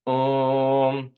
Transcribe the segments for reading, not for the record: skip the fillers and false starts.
ॐ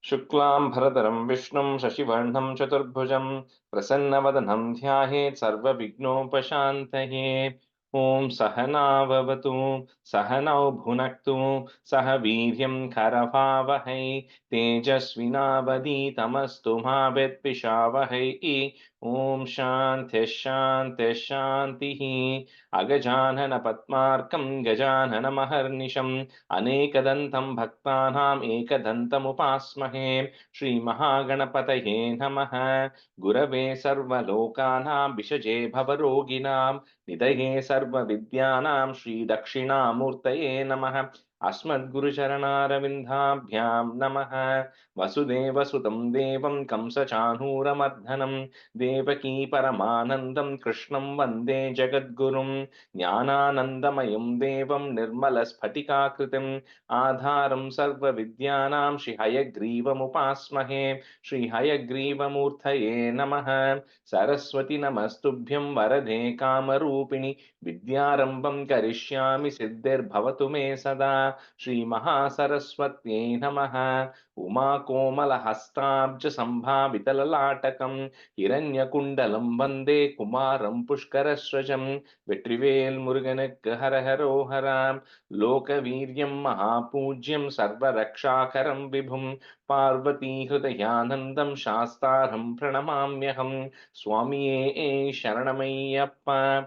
शुक्लां भरधरं विष्णुं शशिवर्णं चतुर्भुजं प्रसन्नवदनं ध्यायेत् सर्वविघ्नोपशान्तये। ॐ सहनाववतु सहनौ भुनक्तु सह वीर्यं करवावहै तेजस्विनावधीतमस्तु मा विद्विषावहै। ॐ शान्तिः शान्तिः शान्तिः। अगजानन पद्मार्कं गजाननमहर्निशम् अनेकदन्तं भक्तानाम् एकदन्तमुपास्महे। श्रीमहागणपतये नमः। गुरवे सर्वलोकानां विषजे भवरोगिणां निधये सर्वविद्यानां श्रीदक्षिणामूर्तये नमः। अस्मद्गुरुचरणारविन्दाभ्यां नमः। वसुदेवसुतं देवं कंसचाणूरमर्दनं देवकी परमानन्दं कृष्णं वन्दे जगद्गुरुं। ज्ञानानन्दमयं देवं निर्मलस्फटिकाकृतिम् आधारं सर्वविद्यानां श्रीहयग्रीवमुपास्महे। श्रीहयग्रीवमूर्तये नमः। सरस्वती नमस्तुभ्यं वरदे कामरूपिणि विद्यारम्भं करिष्यामि सिद्धिर्भवतु मे सदा। श्रीमहासरस्वत्यै नमः। उमाकोमलहस्ताब्जसम्भावितललाटकं हिरण्यकुण्डलं वन्दे कुमारं पुष्करस्रजं। வெற்றிவேல் முருகனுக்கு ஹரஹரோஹராம். லோகவீரியம் மகாபூஜ்யம் சர்வரக்ஷாகரம் விபும் பார்வதி ஹிருதயானந்தம் சாஸ்தாரம் பிரணமாம்யகம். சுவாமியே சரணமையப்பா.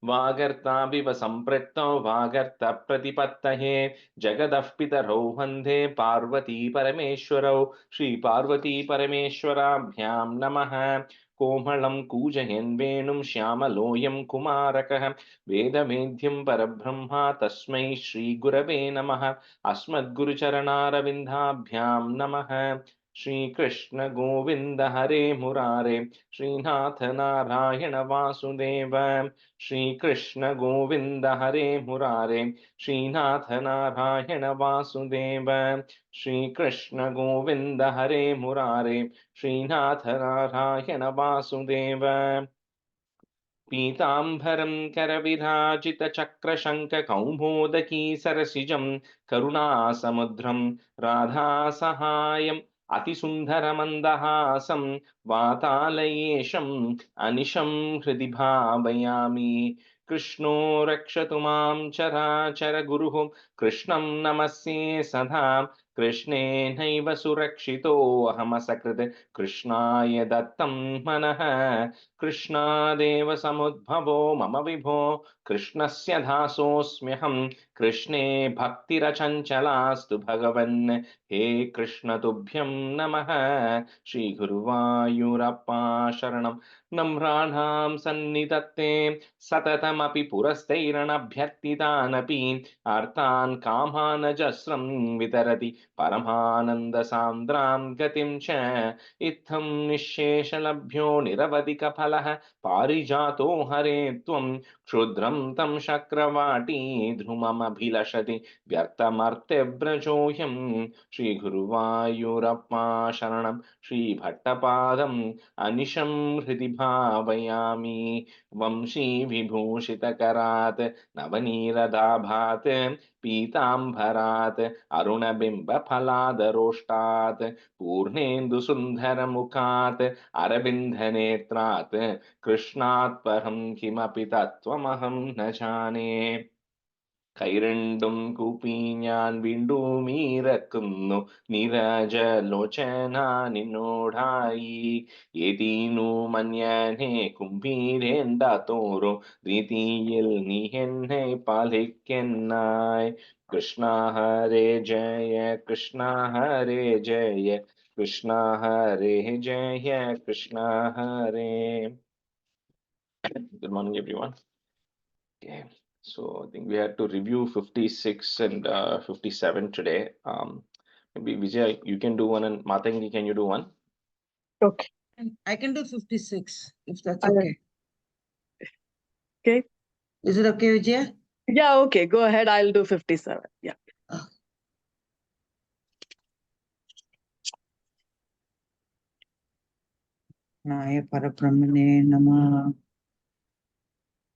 वागर्ताविव सम्पृक्तौ वागर्तप्रतिपत्तये जगदः पितरौ वन्दे पार्वती परमेश्वरौ। श्रीपार्वती परमेश्वराभ्यां नमः। कोमलं कूजयन् वेणुं श्यामलोऽयं कुमारकः वेदमेध्यं परब्रह्मा तस्मै श्रीगुरवे नमः। अस्मद्गुरुचरणारविन्दाभ्यां नमः। श्रीकृष्ण गोविन्द हरे मुरारे श्रीनाथ नारायण वासुदेव। श्रीकृष्ण गोविन्द हरे मुरारे श्रीनाथ नारायण वासुदेव। श्रीकृष्ण गोविन्द हरे मुरारे श्रीनाथ नारायण वासुदेव। पीताम्बरं करविराजितचक्रशङ्खकौमोदकी सरसिजं करुणासमुद्रं राधासहायम् अतिसुन्दरमन्दहासं वातालयेशम् अनिशं हृदि भावयामि। कृष्णो रक्षतु मां चराचरगुरुः कृष्णं नमस्ये सदा। कृष्णेनैव सुरक्षितोऽहमसकृत् कृष्णाय दत्तं मनः। कृष्णादेव समुद्भवो मम विभो कृष्णस्य दासोऽस्म्यहं। कृष्णे भक्तिरचञ्चलास्तु भगवन् हे कृष्ण तुभ्यं नमः। श्रीगुरुवायूरप्पा शरणं नम्राणां सन्निधत्ते सततमपि पुरस्तैरणभ्यर्थितानपि आर्तान् कामानजस्रं वितरति परमानन्दसान्द्रां गतिं च। इत्थं निःशेषलभ्यो निरवधिकफलः पारिजातो हरे त्वं क्षुद्रं तं शक्रवाटी ध्रुममभिलषति व्यर्थमर्त्यव्रजोऽयं। श्रीगुरुवायूरप्पा शरणं श्रीभट्टपादम् अनिशं हृदि भावयामि। वंशीविभूषितकरात् नवनीरदाभात् पीताम्बरात् अरुणबिम्बफलादरोष्टात् पूर्णेन्दुसुन्दरमुखात् अरविन्दनेत्रात् कृष्णात् परं किमपि तत्त्वमहं न जाने. കൈരണ്ടും കൂപ്പി ഞാൻ വീണ്ടും ഇറക്കുന്നു നീരജലോചന നിന്നോടായി. ഏതീനു മന്യനെ കുംഭീരേണ്ട തോറും രീതിയിൽ നീ എന്നെ പാലിക്കെന്നായി. കൃഷ്ണ ഹരേ ജയ കൃഷ്ണ ഹരേ ജയ കൃഷ്ണ ഹരേ ജയ കൃഷ്ണ ഹരേ. Good morning, everyone. Okay. So I think we had to review 56 and 57 today. Maybe Vijay, you can do one, and Matangi, can you do one? Okay. I can do 56 if that's I- okay. Okay. Is it okay, Vijaya? Yeah, okay. Go ahead. I'll do 57. Yeah. Naya Parabrahmane Namah.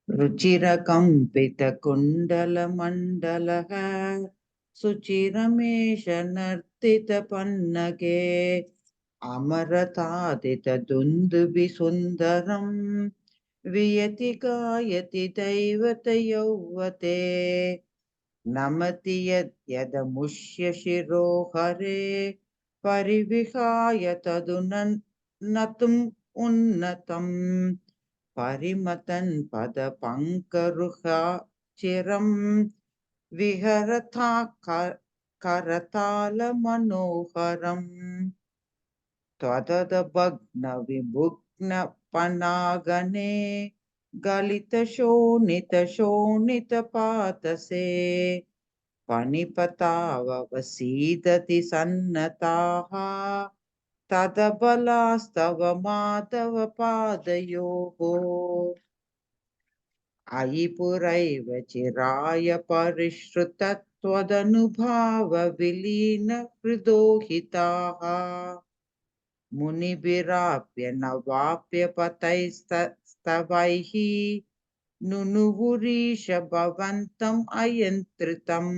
रुचिरकम्पितकुण्डलमण्डलः सुचिरमेष नर्तितपन्नगे अमरतादितदुन्दुभिसुन्दरं वियति गायति दैवतयौवते नमति यदमुष्य शिरोहरे परिविहाय तदुन्नतम् उन्नतम् परिमतन् पदपङ्करुहा चिरं विहरथा करतालमनोहरम् त्वदभग्नविमुग्नपनागने गलितशोणितपातसे पणिपतावसीदति सन्नताः तदबलास्तव माधव पादयोः अयि पुरैव चिराय परिश्रुतत्वदनुभाव विलीन हृदोहिताः मुनिभिराप्य नवाप्य पतैस्तवैः नुनुवुरीश भवन्तम् अयन्त्रितम्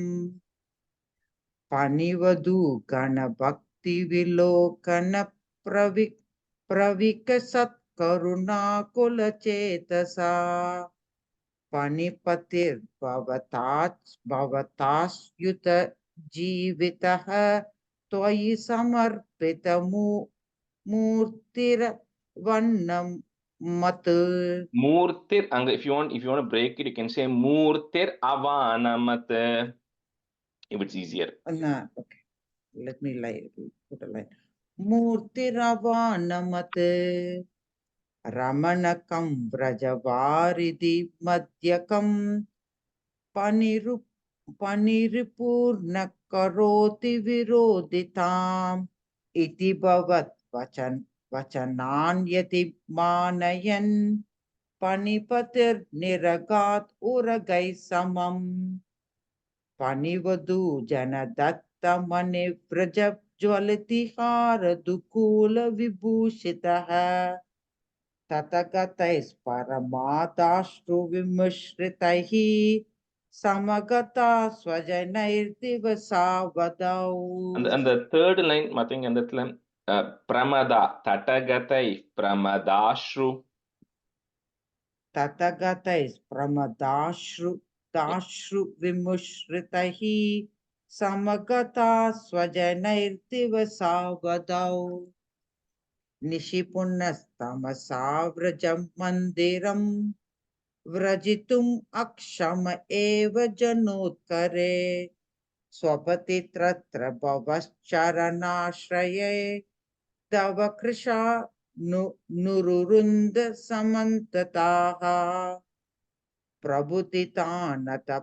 पणिवधू गणभक्तिविलोकन प्रविकसत्करुणाकुलचेतसा पणिपतिर्भवतास्युत जीवितः त्वयि समर्पितमूर्तिर्वन्नमत् Murtir, and if you want to break it, you can say Murtir Avanamat. If it's easier. No, okay. Let me put a line. Murtiravanamate Ramanakam Brajavaridi Madhyakam Paniripurna Karoti Viroditam Iti Bhavat Vachananyati Manayan Panipatir Niragat Uragai Samam Panivadu Janadatta Mani Vrajab Jwalitiha Dukula Vibhushitaha Tatagatais Paramatashtu Vimushritaihi Samagata Swajanairtivasavadau And the third line, Mating and the line, Pramada, Tatagatai, Pramadashru. Tatagatais Pramadashru Vimushritaihi Samagata Swajanairtivasavadau Nishipunnastamasavraja mandiram vrajitum akshama eva janotkare swapati tratra bhavascharanashraye tavakrisha nururunda samantataha prabhuditanata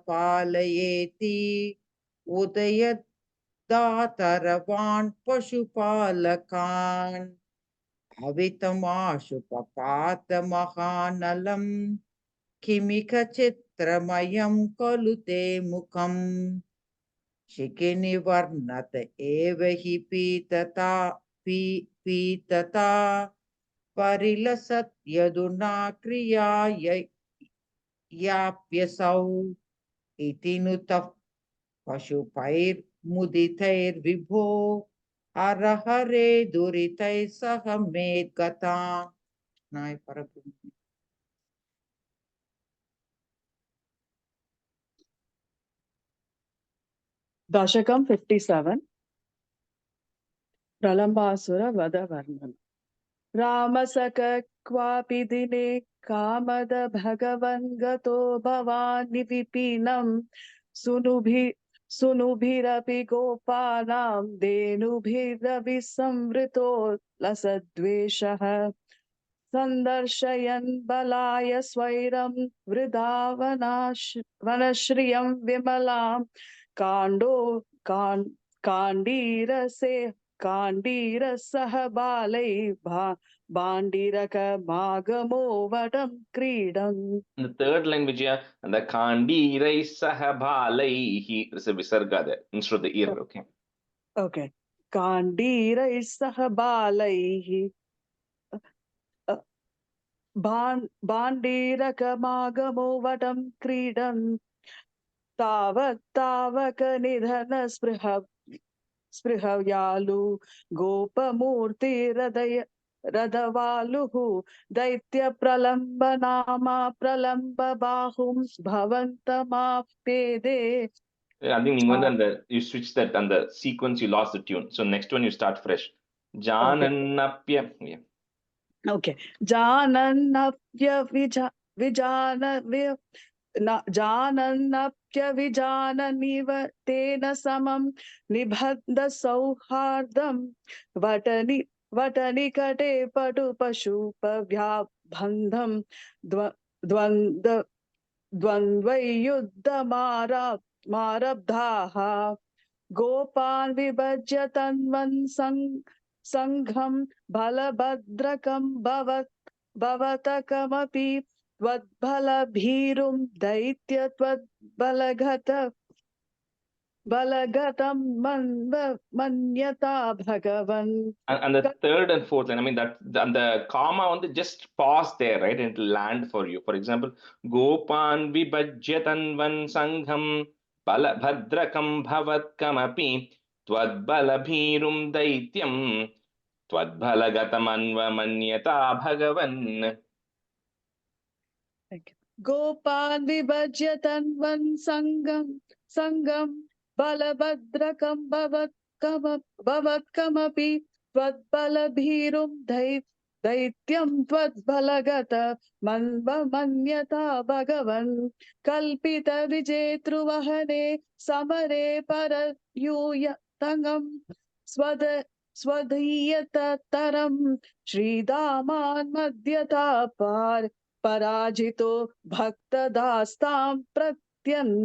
palayeti udayat dataravan pashupalakan Avitamashu papata mahanalam kimika chitramayam kalute mukam shikini varnata evahi pitata parilasat yaduna kriya yapyasau itinutaf pashupair muditair vibho Arahare duritai sahamed gata. Nai Parabrahma. Dasakam 57. Pralambasura Vada Varnam. Ramasaka Kwapi Dine Kamada Bhagavan Gato Bhavani Vipinam Sunubhirapi Gopalam Denubhiravi Samvrito Lasadveshaha Sandarshayan Balaya Swairam Vrindavanashriyam Vimalam Kandira Sahabalai Bandiraka Magamo Vadam Kridam. And the third line, Vijaya, and the Kandi Sahabalai, there's a Visarga there instead of the ear, okay? Okay. Kandira Sahabalai भाण्डीरकमागमो वटं क्रीडन् तावक निधन स्पृहयालु गोपमूर्तिरदय रदवालुः दैत्य प्रलम्ब नामा प्रलम्ब बाहुं भवन्तमापेदे. I think you switch that and the sequence you lost the tune. So next one you start fresh. Janannapya. Yeah. Okay. Janannapya जानन्नप्यविजाननिव तेन समं निबद्ध सौहार्दं वटनिकटे पटुपशुपव्याबन्धं द्वन्द्वयुद्धमारब्धाः गोपान् विभज्य तन्वन् सङ्घं बलभद्रकं भवतकमपि त्वद्बलभीरुं दैत्य बलगतं मन्यता भगवन्. And the third and fourth line, I mean that and the comma on the just pause there, right? And it'll land for you. For example, Gopan vibhajyatanvan sangham balabhadrakam bhavatkamapi twadbalabhirum daityam twadbalagatam manyata bhagavan. गोपान् विभज्य तन्वन् सङ्गं बलभद्रकं भवत्कमपि त्वद्बलभीरुं दैत्यं त्वद्बलगत मन्यता भगवन् कल्पित विजेतृवहने समरे परयूयतङ्गं स्वदीयतरं श्रीदामान् मध्यता पराजितो भक्तदास्तां प्रत्यन्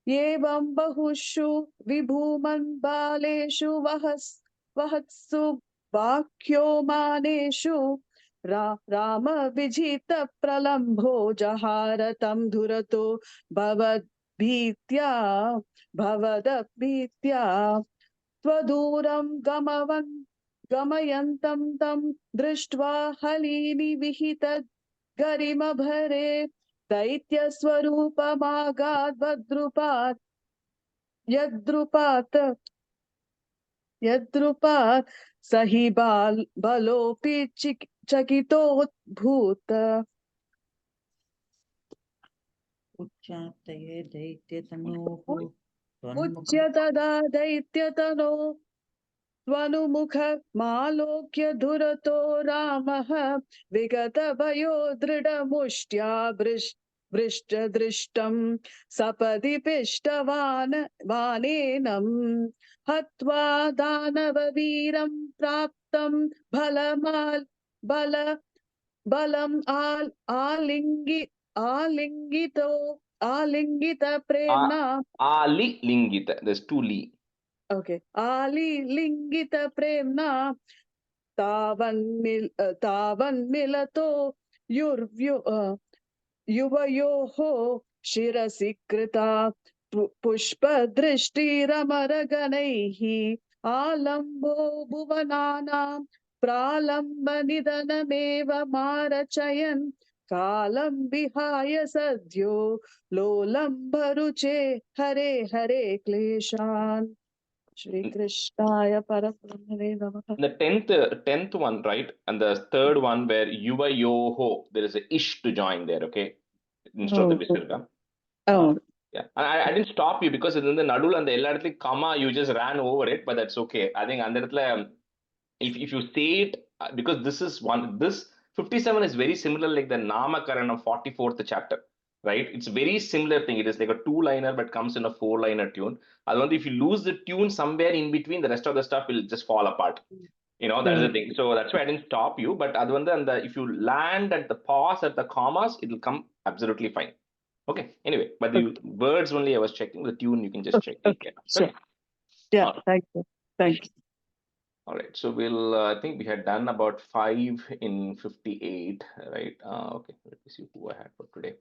एवं बहुषु विभूमन् बालेषु वहत्सु वाक्योमानेषु राम विजित प्रलम्भो जहारतं धुरतो भवदभीत्या त्वदूरं गमयन्तं तं दृष्ट्वा हलिनि विहित गरिमभरे दैत्यस्वरूपमागाद्वद्रुपात् यद्रुपात् स हि बलोऽपि चकितोऽभूत्. उच्चाटये दैत्यतनोः उच्य तदा दैत्यतनो त्वनुमुखमालोक्य धुरतो रामः विगतभयो दृढमुष्ट्या भृष्टदृष्टं सपदि पिष्टवानेनं हत्वा दानववीरं प्राप्तं बलम् आलिङ्गित प्रेम्णा. Ali lingita. There's two li. Okay. आलिलिङ्गित प्रेम्णा तावन्मिलतो युवयोः शिरसि कृता पुष्पदृष्टिरमरगणैः आलम्बो भुवनानां प्रालम्बनिधनमेव मारचयन् कालं विहाय सद्यो लोलम्बरुचे Hare Hare क्लेशान्. Shri Krishnaya Parabrahmane Namaha. The tenth one, right? And the third one where yuva yoho, there is a ish to join there, okay? Instead of the visarga. Oh. Yeah. I didn't stop you because in the nadul and the elladli comma, you just ran over it, but that's okay. I think under if you say it, because this 57 is very similar like the Namakaran of 44th chapter, right? It's very similar thing. It is like a two-liner but comes in a four-liner tune. Otherwise, if you lose the tune somewhere in between, the rest of the stuff will just fall apart. That's the thing. So that's why I didn't stop you. But if you land at the pause at the commas, it will come absolutely fine. Okay. Anyway, but the words only I was checking. The tune you can just check. Okay. Sure. Yeah. Thank you. Thank you. All right. So I think we had done about 5 in 58, right? Okay. Let me see who I had for today.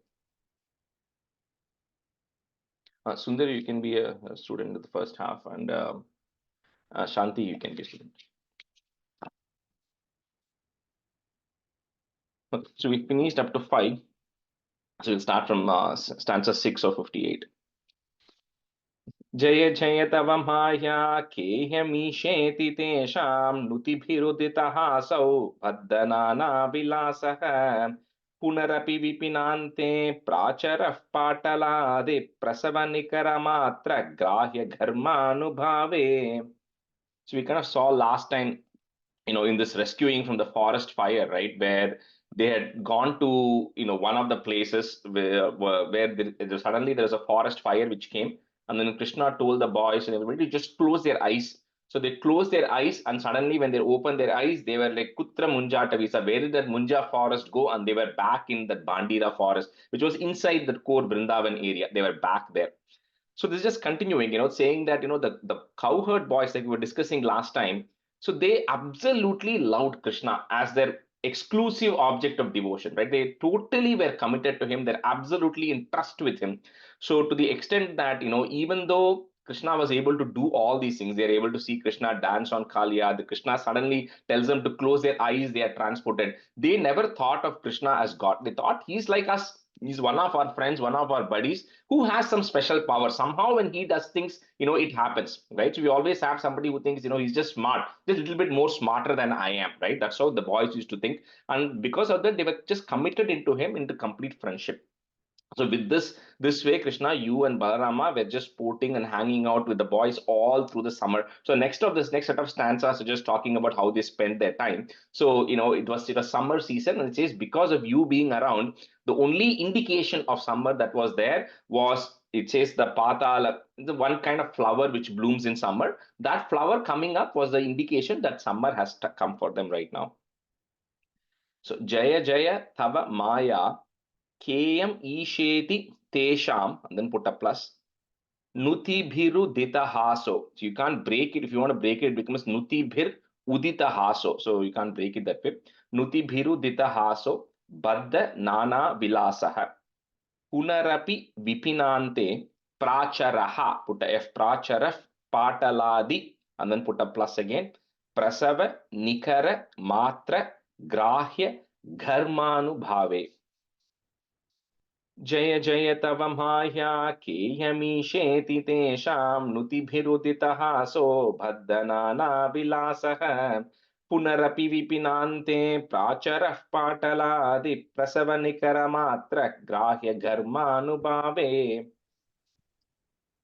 Sundar, you can be a student in the first half, and Shanti, you can be a student. So we finished up to 5. So we'll start from stanza 6 of 58. जय जय तव माया केह्यमीशेति तेषां नुतिभिरुदितहासौ बद्धनानाविलासः पुनरपि विपिनान्ते प्राचरः पाटलादि प्रसवनिकरमात्र ग्राह्यघर्मानुभावे. So we kind of saw last time, in this rescuing from the forest fire, right, where they had gone to, one of the places where suddenly there was a forest fire which came, and then Krishna told the boys and everybody to just close their eyes. So they closed their eyes, and suddenly when they opened their eyes, they were like, Kutra Munja Tavisa, where did that Munja forest go? And they were back in the Bandira forest, which was inside the core Vrindavan area. They were back there. So this is just continuing, saying that, the cowherd boys, like we were discussing last time, so they absolutely loved Krishna as their exclusive object of devotion, right? They totally were committed to him. They're absolutely in trust with him. So to the extent that, even though Krishna was able to do all these things, they're able to see Krishna dance on Kaliya, the Krishna suddenly tells them to close their eyes, they are transported. They never thought of Krishna as God. They thought he's like us. He's one of our friends, one of our buddies who has some special power. Somehow when he does things, it happens, right? So we always have somebody who thinks, he's just smart, just a little bit more smarter than I am, right? That's how the boys used to think. And because of that, they were just committed into him, into complete friendship. So with this way, Krishna, you and Balarama were just sporting and hanging out with the boys all through the summer. So next set of stanzas are just talking about how they spent their time. So it was summer season, and it says because of you being around, the only indication of summer that was there was, it says, the patala, the one kind of flower which blooms in summer. That flower coming up was the indication that summer has come for them right now. So Jaya Jaya Tava Maya Keyam Isheti Tesham, and then put a plus. Nutibhiru Ditahaso. So you can't break it. If you want to break it, it becomes Nutibhir Uditahaso. So you can't break it that way. Nutibhiru Ditahaso Baddha Nana Vilasaha. Punarapi Vipinante Pracharaha. Put a F Pracharaf Pataladi, and then put a plus again. Prasava Nikara Matra Grahya Gharmanubhave. जय जय तव माया केह्यमीशेति तेषां नुतिभिरुदितहासो बद्धनानाविलासः पुनरपि विपिनान्ते प्राचरः पाटलादि प्रसवनिकरमात्र ग्राह्यघर्मानुभावे.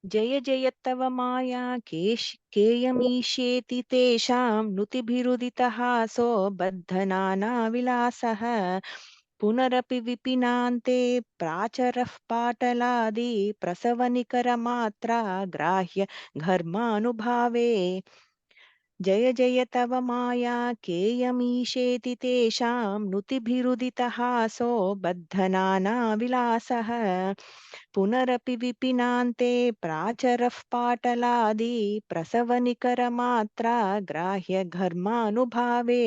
जय जय तव माया केयमीशेति तेषां नुतिभिरुदितहासो बद्धनानाविलासः पुनरपि विपिनान्ते प्राचरः पाटलादि प्रसवनिकरमात्रा ग्राह्य घर्मानुभावे. जय जय तव माया केयमीशेति तेषां नुतिभिरुदितहासो बद्धनानाविलासः पुनरपि विपिनान्ते प्राचरः पाटलादि प्रसवनिकरमात्रा ग्राह्य घर्मानुभावे.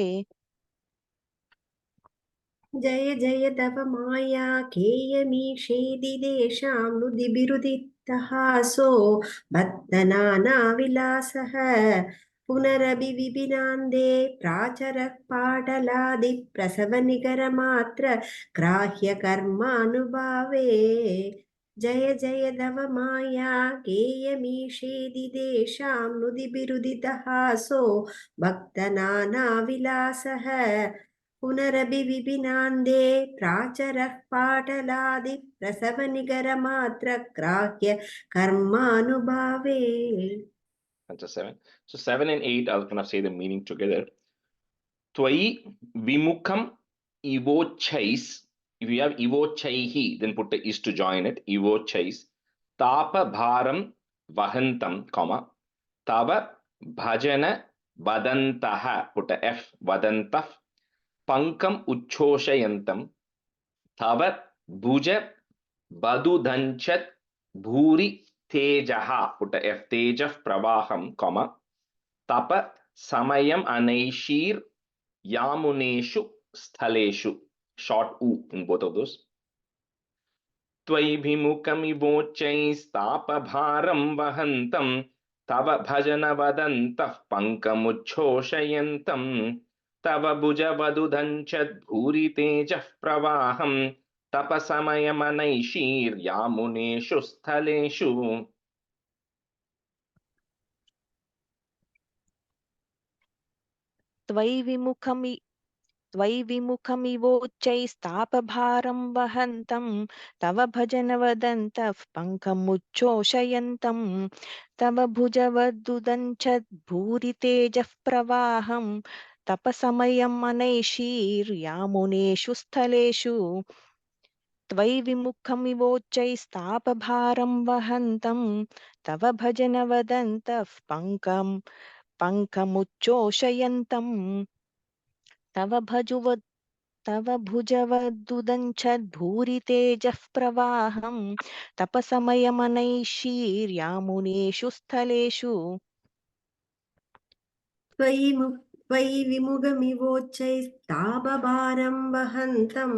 जय जय तव माया केयमीशेति देशां नुदिभिरुदितहासो बद्धनानाविलासः पुनरपि विपिनान्ते प्राचरः पाटलादि प्रसवनिकरमात्र ग्राह्यकर्मानुभावे. जय जय तव माया केयमीशेति देशां नुदिभिरुदितहासो बद्धनानाविलासः पुनरपि विपिनान्ते प्राचरः पाटलादि प्रसवनिकरमात्र ग्राह्य कर्मानुभावे. That's 7. So 7 and 8, I'll kind of say the meaning together. Tvai vimukam ivochais. If you have ivochaihi, then put the is to join it. Ivochais. Tapa bharam vahantam, comma. Tava bhajana vadantaha. Put a F. Vadantah. Pankam uchchoshayantam. Tava bhuja badudanchat bhuri tejaha. Put a F. Tejah pravaham, comma. Tapa samayam anaishir yamuneshu sthaleshu. Short u in both of those. Tvaibhimukamivochaistapabharam vahantam tava bhajana vadantah pankamuchchoshayantam तव भुजवदुदञ्चद्भूरि तेजः प्रवाहं तपसमयमनैशीर्यामुनेषु स्थलेषु त्वयि विमुखमिवोच्चैस्तापभारं वहन्तं तव भजन वदन्तः पङ्कमुच्चोषयन्तं तव भुजवदुदञ्चद्भूरि तेजः प्रवाहं तपसमयम् अनैशीर्यामुनेषु स्थलेषु त्वयि विमुखमिवोच्चैस्तापभारं वहन्तं तव भजन वदन्तः पङ्कमुच्चोषयन्तं तव भुजवदुदञ्चद्भूरि तेजः प्रवाहं तपसमयमनैशीर्यामुनेषु स्थलेषु त्वयि विमुगमिवोच्चैस्तापभारं वहन्तं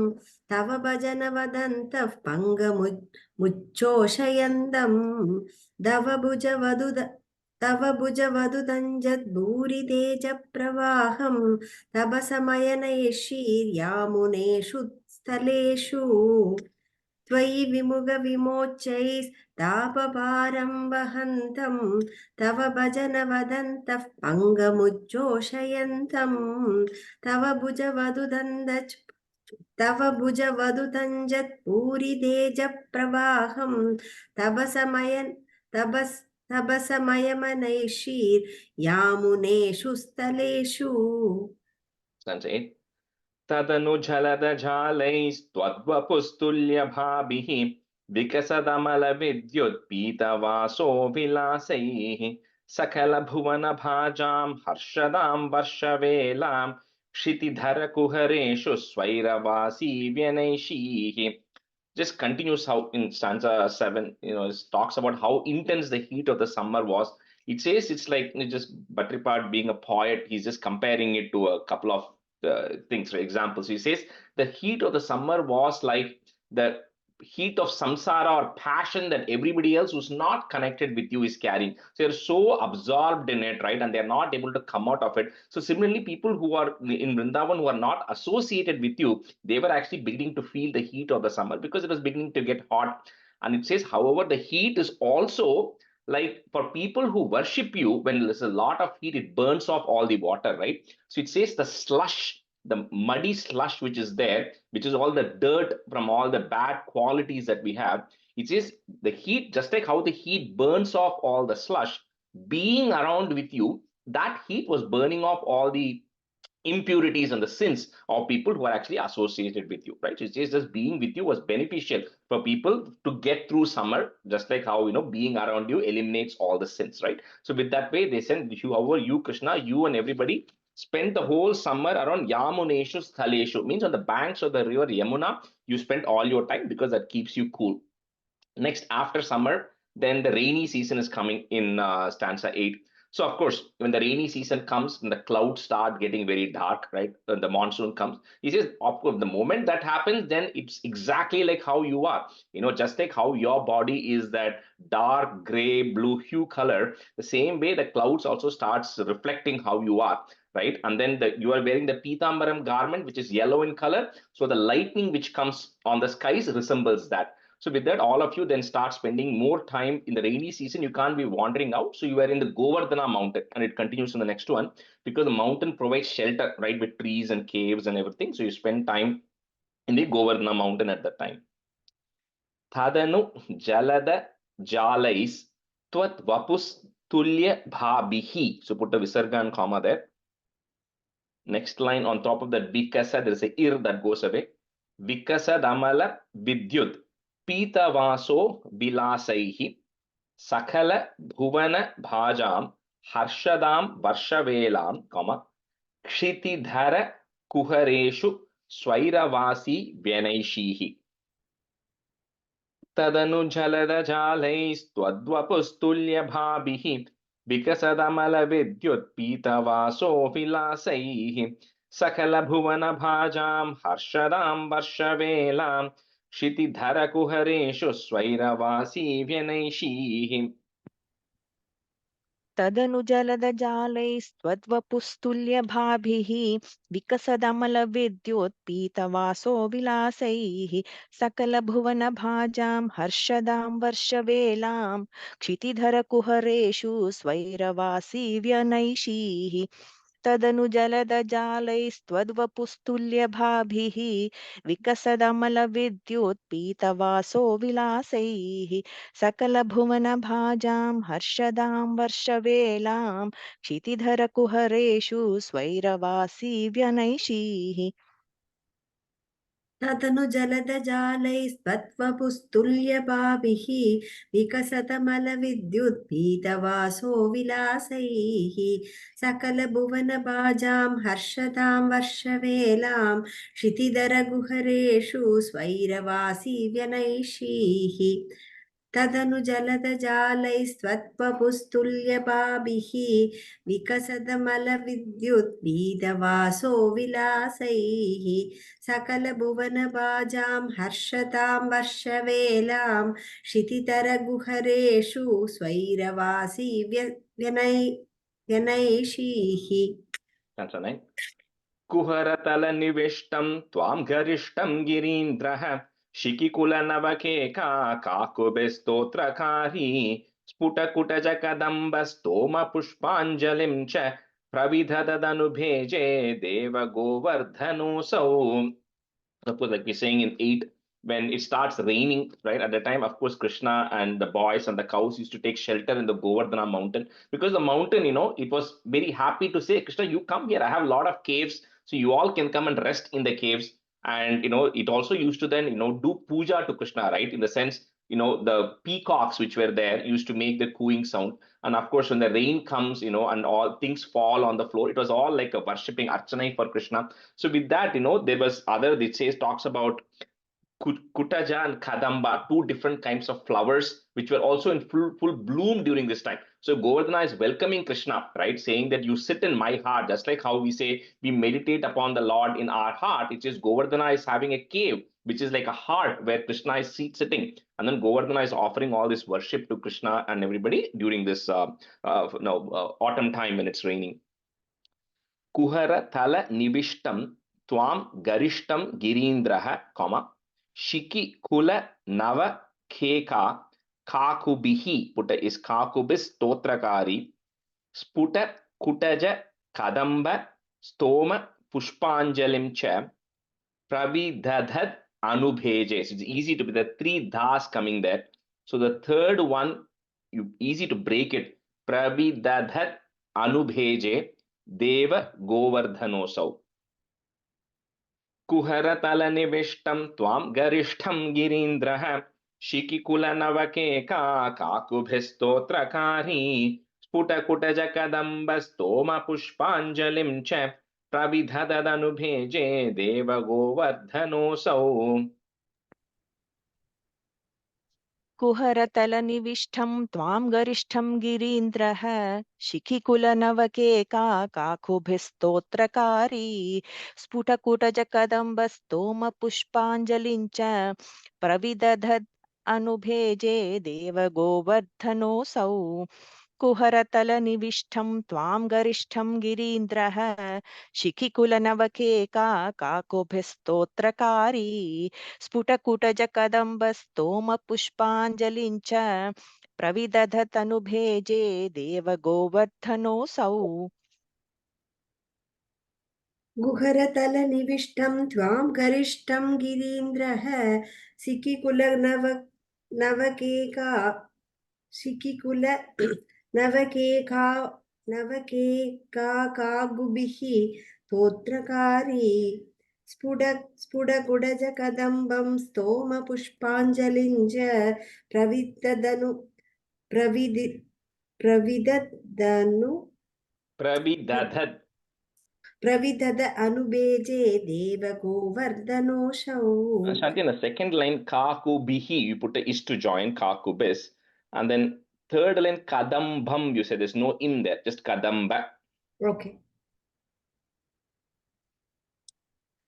तव भजन वदन्तः पङ्गमुच्चोषयन्तं तव भुजवदुदञ्जद्भूरितेजप्रवाहं तव समयनैशीर्यामुनेषु स्थलेषु त्वयि विमुगविमोच्चैस्तापभारं वहन्तं तव भजन वदन्तः पङ्गमुच्चोषयन्तं तव भुजवदुदञ्जत्पूरितेजप्रवाहं तव समयमनैशीर्यामुनेषु स्थलेषु Stanza 8. तदनु जलदजालैस्त्वद्वपुस्तुल्यभाभिः विकसदमलविद्युत्पीतवासो विलासैः सकलभुवनभाजां हर्षदां वर्षवेलां क्षितिधरकुहरेषु स्वैरवासी व्यनैषीः. Just continues how in stanza 7, it talks about how intense the heat of the summer was. It says it's like just Bhatripad being a poet, he's just comparing it to a couple of things, for examples. He says the heat of the summer was like the heat of samsara or passion that everybody else who's not connected with you is carrying. So they're so absorbed in it, right? And they're not able to come out of it. So similarly, people who are in Vrindavan who are not associated with you, they were actually beginning to feel the heat of the summer because it was beginning to get hot. And it says, however, the heat is also like for people who worship you, when there's a lot of heat, it burns off all the water, right? So it says the slush, the muddy slush which is there, which is all the dirt from all the bad qualities that we have. It says the heat, just like how the heat burns off all the slush, being around with you, that heat was burning off all the impurities and the sins of people who are actually associated with you, right? So it says just being with you was beneficial for people to get through summer, just like how being around you eliminates all the sins, right? So with that way, they said, however, you, Krishna, you and everybody spent the whole summer around Yamuneshu Sthaleshu, means on the banks of the river Yamuna, you spent all your time because that keeps you cool. Next, after summer, then the rainy season is coming in stanza 8. So, of course, when the rainy season comes and the clouds start getting very dark, right? When the monsoon comes, he says, of course, the moment that happens, then it's exactly like how you are. Just like how your body is that dark gray, blue hue color, the same way the clouds also starts reflecting how you are, right? And then you are wearing the Pitambaram garment, which is yellow in color. So the lightning which comes on the skies resembles that. So with that, all of you then start spending more time in the rainy season. You can't be wandering out. So you are in the Govardhana mountain, and it continues in the next one because the mountain provides shelter, right, with trees and caves and everything. So you spend time in the Govardhana mountain at that time. Thadanu jalada jalais tvat vapus tulya bhabihi. So put a visarga and comma there. Next line on top of that vikasa, there is a ir that goes away. Vikasa damala vidyut. पीतवासो विलासैः सकल भुवन भाजां हर्षदां वर्षवेलां क्षितिधर कुहरेषु स्वैरवासी व्यनैषीः तदनु जलदजालैस्त्वद्वपुस्तुल्यभाभिः विकसदमलविद्युत्पीतवासो विलासैः सकलभुवनभाजां हर्षदां वर्षवेलां क्षितिधरकुहरेषु स्वैरवासी व्यनैषीः. तदनु जलदजालैस्त्वद्वपुस्तुल्यभाभिः विकसदमलविद्योत्पीतवासो विलासैः सकलभुवनभाजां हर्षदां वर्षवेलां क्षितिधरकुहरेषु स्वैरवासी व्यनैषीः तदनु जलदजालैस्त्वद्वपुस्तुल्यभाभिः विकसदमलविद्योत्पीतवासो विलासैः सकलभुवनभाजां हर्षदां वर्षवेलां क्षितिधरकुहरेषु स्वैरवासी व्यनैषीः तदनु जलदजालैस्त्वत्वपुस्तुल्यभाभिः विकसतमलविद्युत्पीतवासो विलासैः सकलभुवनभाजां हर्षतां वर्षवेलां क्षितिधरगुहरेषु स्वैरवासी व्यनैषीः तदनु जलदजालैस्त्वत्वपुस्तुल्यभाभिः विकसतमलविद्युत्पीतवासो विलासैः सकलभुवनभाजां हर्षतां वर्षवेलां क्षितितरगुहरेषु स्वैरवासी व्यनैषीः That's right. कुहरतलनिविष्टं त्वां गरिष्ठं गिरीन्द्रः शिखिकुलनवकेका काकुभिस्तोत्रकारी स्फुटकुटजकदम्बस्तोमपुष्पाञ्जलिं च प्रविदधदनुभेजे देवगोवर्धनोऽसौ. Suppose like we're saying in 8, when it starts raining, right, at the time, of course, Krishna and the boys and the cows used to take shelter in the Govardhana mountain, because the mountain, it was very happy to say, Krishna, you come here, I have a lot of caves, so you all can come and rest in the caves. And it also used to then do puja to Krishna, right, in the sense, the peacocks which were there used to make the cooing sound. And of course, when the rain comes, and all things fall on the floor, it was all like a worshipping archana for Krishna. So with that, there was it says, talks about Kutaja and Kadamba, two different kinds of flowers, which were also in full bloom during this time. So Govardhana is welcoming Krishna, right? Saying that you sit in my heart, just like how we say we meditate upon the Lord in our heart. It is Govardhana is having a cave, which is like a heart where Krishna is sitting. And then Govardhana is offering all this worship to Krishna and everybody during this autumn time when it's raining. Kuhara thala nibishtam tvam garishtam girindraha, Shiki kula nava kheka kakubihi, putta is kakubis stotrakari, sputa kutaja kadamba stoma pushpanjalim cha pravidadhad anubheje. So it's easy to be the three das coming there. So the third one, easy to break it. Pravidadhad anubheje deva govardhanosau. कुहरतलनिविष्टं त्वां गरिष्ठं गिरीन्द्रः शिखिकुलनवकेका काकुभिस्तोत्रकारी स्फुटकुटजकदम्बस्तोमपुष्पाञ्जलिं च प्रविदधदनुभेजे देवगोवर्धनोऽसौ. कुहरतलनिविष्टं त्वां गरिष्ठं गिरीन्द्रः शिखिकुलनवकेका काकुभिस्तोत्रकारी स्फुटकुटजकदम्बस्तोमपुष्पाञ्जलिं च प्रविदधद् अनुभेजे देवगोवर्धनोऽसौ कुहरतलनिविष्टं त्वां गरिष्ठं गिरीन्द्रः शिखिकुलनवकेका काकुभिस्तोत्रकारी स्फुटकुटजकदम्बस्तोमपुष्पाञ्जलिं च प्रविदधतनुभेजे देवगोवर्धनोऽसौ गुहरतलनिविष्टं त्वां गरिष्ठं गिरीन्द्रः सिकिकुलनवकेका शिखिकुल नवकेकाकागुभिः स्तोत्रकारी स्फुटकुडजकदम्बं स्तोमपुष्पाञ्जलिं च प्रविदध अनुबेजे देवगोवर्धनोऽसौ. Shanti, in the second line, kakubihi, you put a is to join, kakubis. And then third line, kadambam, you said there's no in there, just kadamba. Okay.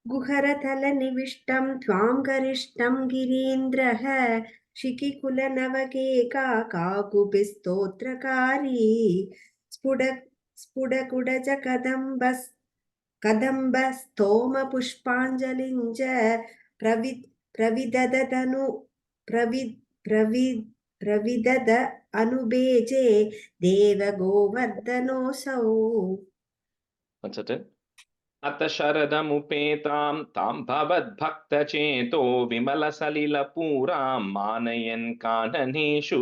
गुहरतलनिविष्टं त्वां गरिष्ठं गिरीन्द्रः शिखिकुलनवकेका काकुभिस्तोत्रकारी स्फुटकुडज कदम्ब स्तोम पुष्पाञ्जलिञ्च प्रविददनु प्रविदद अनुबेजे देवगोवर्धनोऽसौ. One second. अत शरदमुपेतां तां भवद्भक्तचेतो विमलसलिलपूरां मानयन् काननेषु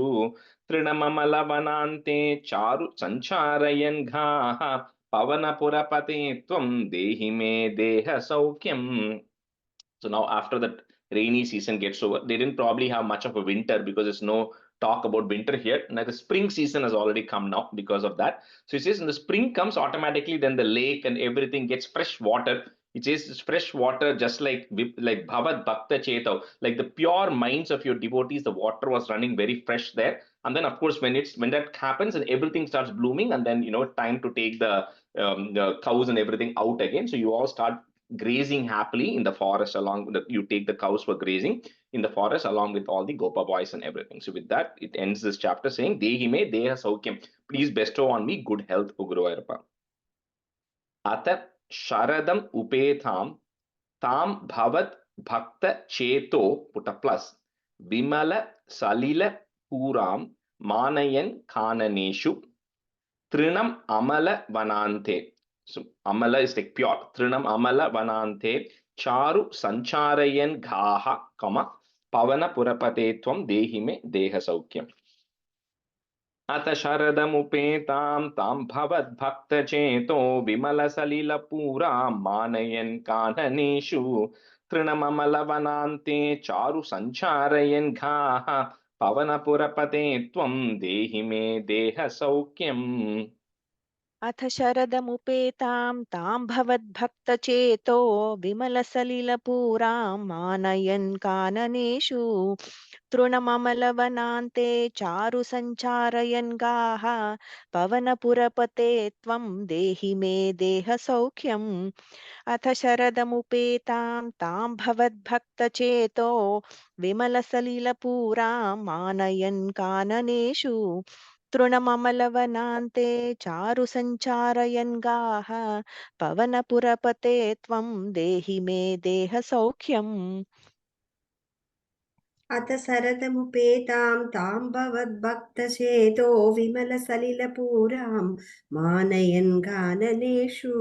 तृणममलवनान्ते चारु सञ्चारयन् घाः पवनपुरपते त्वं देहि मे देहसौख्यम्. So now after that rainy season gets over, they didn't probably have much of a winter because there's no talk about winter here. Now the spring season has already come now because of that. So it says when the spring comes automatically, then the lake and everything gets fresh water. It says it's fresh water, just like Bhavad Bhakta Chetav, like the pure minds of your devotees, the water was running very fresh there. And then of course when that happens and everything starts blooming, and then time to take the cows and everything out again. So you all start grazing happily in the forest you take the cows for grazing in the forest along with all the Gopa boys and everything. So with that, it ends this chapter saying, Dehi me deha saukyam. Please bestow on me good health, O Guruvayurappa. Ata sharadam upetham tam bhavat bhakta cheto, put a plus, vimala salila puram manayan kananeshu trinam amala vanante. So amala is like pure. Trinam amala vanante charu sancharayan ghaha, comma, pavana purapate tvam dehi me deha saukyam. अथ शरदमुपेतां तां भवद्भक्तचेतो विमलसलिलपूरां मानयन् काननेषु तृणममलवनान्ते चारु सञ्चारयन् घाः पवनपुरपते त्वं देहि मे देहसौख्यम्. अथ शरदमुपेतां तां भवद्भक्तचेतो विमलसलिलपूरां मानयन् काननेषु तृणममलवनान्ते चारु सञ्चारयन् गाः पवनपुरपते त्वं देहि मे देहसौख्यम्. अथ शरदमुपेतां तां भवद्भक्तचेतो विमलसलिलपूरां मानयन् काननेषु तृणममलवनान्ते चारु सञ्चारयन् गाः पवनपुरपते त्वं देहि मे देहसौख्यम्. अथ सरदमुपेतां तां भवद्भक्तचेतो विमलसलिलपूरां मानयन् गाननेषु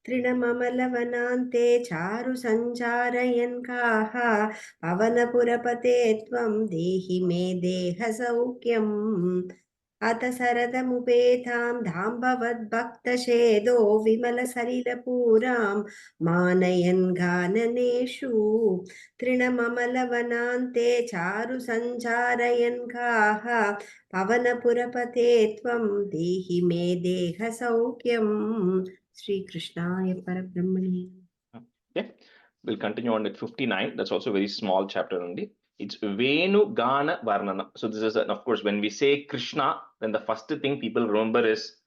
तृणममलवनान्ते चारु सञ्चारयन् गाः पवनपुरपते त्वं देहि मे देहसौख्यम्. अथ सरदमुपेतां तां भवद्भक्तचेतो विमलसलिलपूरां मानयन् गाननेषु तृणममलवनान्ते चारु सञ्चारयन् गाः पवनपुरपते त्वं देहि मे देहसौख्यम्. श्रीकृष्णाय परब्रह्मणे. Okay, we'll continue on with 59. That's also a very small chapter only. It's Venu Gana Varnana. So this is, of course, when we say Krishna, then the first thing people remember is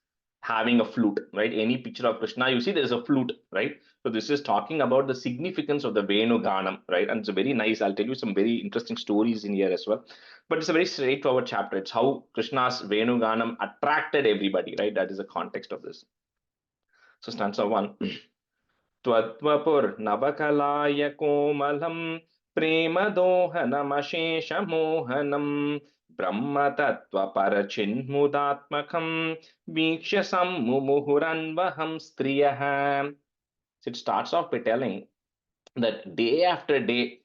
having a flute, right? Any picture of Krishna, you see there's a flute, right? So this is talking about the significance of the Venu Ganam, right? And it's a very nice, I'll tell you some very interesting stories in here as well. But it's a very straightforward chapter. It's how Krishna's Venu Ganam attracted everybody, right? That is the context of this. So stanza 1. त्वत्वपुर्नवकलाय कोमलं प्रेमदोहनमशेषमोहनं ब्रह्मतत्त्वपरचिन्मुदात्मकं वीक्ष्य सम्मुमुहुरन्वहं स्त्रियः. So it starts off by telling that day after day,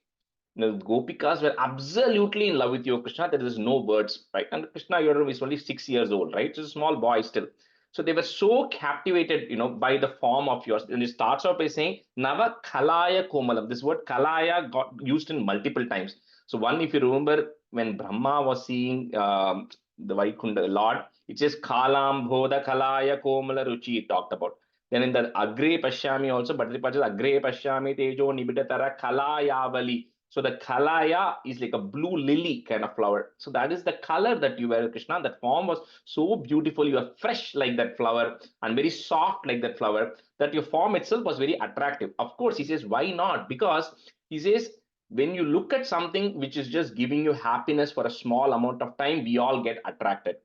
the Gopikas were absolutely in love with you, Krishna. There is no words, right? And Krishna, is only 6 years old, right? He's a small boy still. So they were so captivated, by the form of yours. And it starts off by saying, Nava Kalaya Komalam. This word Kalaya got used in multiple times. So one, if you remember, when Brahma was seeing the Vaikunta Lord, it says Kalam Bodha Kalaya Komala Ruchi, it talked about. Then in the Agre Pashyami also, but Agre Pashyami Tejo Nibidatara Kalayavali. So the Kalaya is like a blue lily kind of flower. So that is the color that you wear, Krishna. That form was so beautiful. You are fresh like that flower and very soft like that flower, that your form itself was very attractive. Of course, he says, why not? Because he says, when you look at something which is just giving you happiness for a small amount of time, we all get attracted.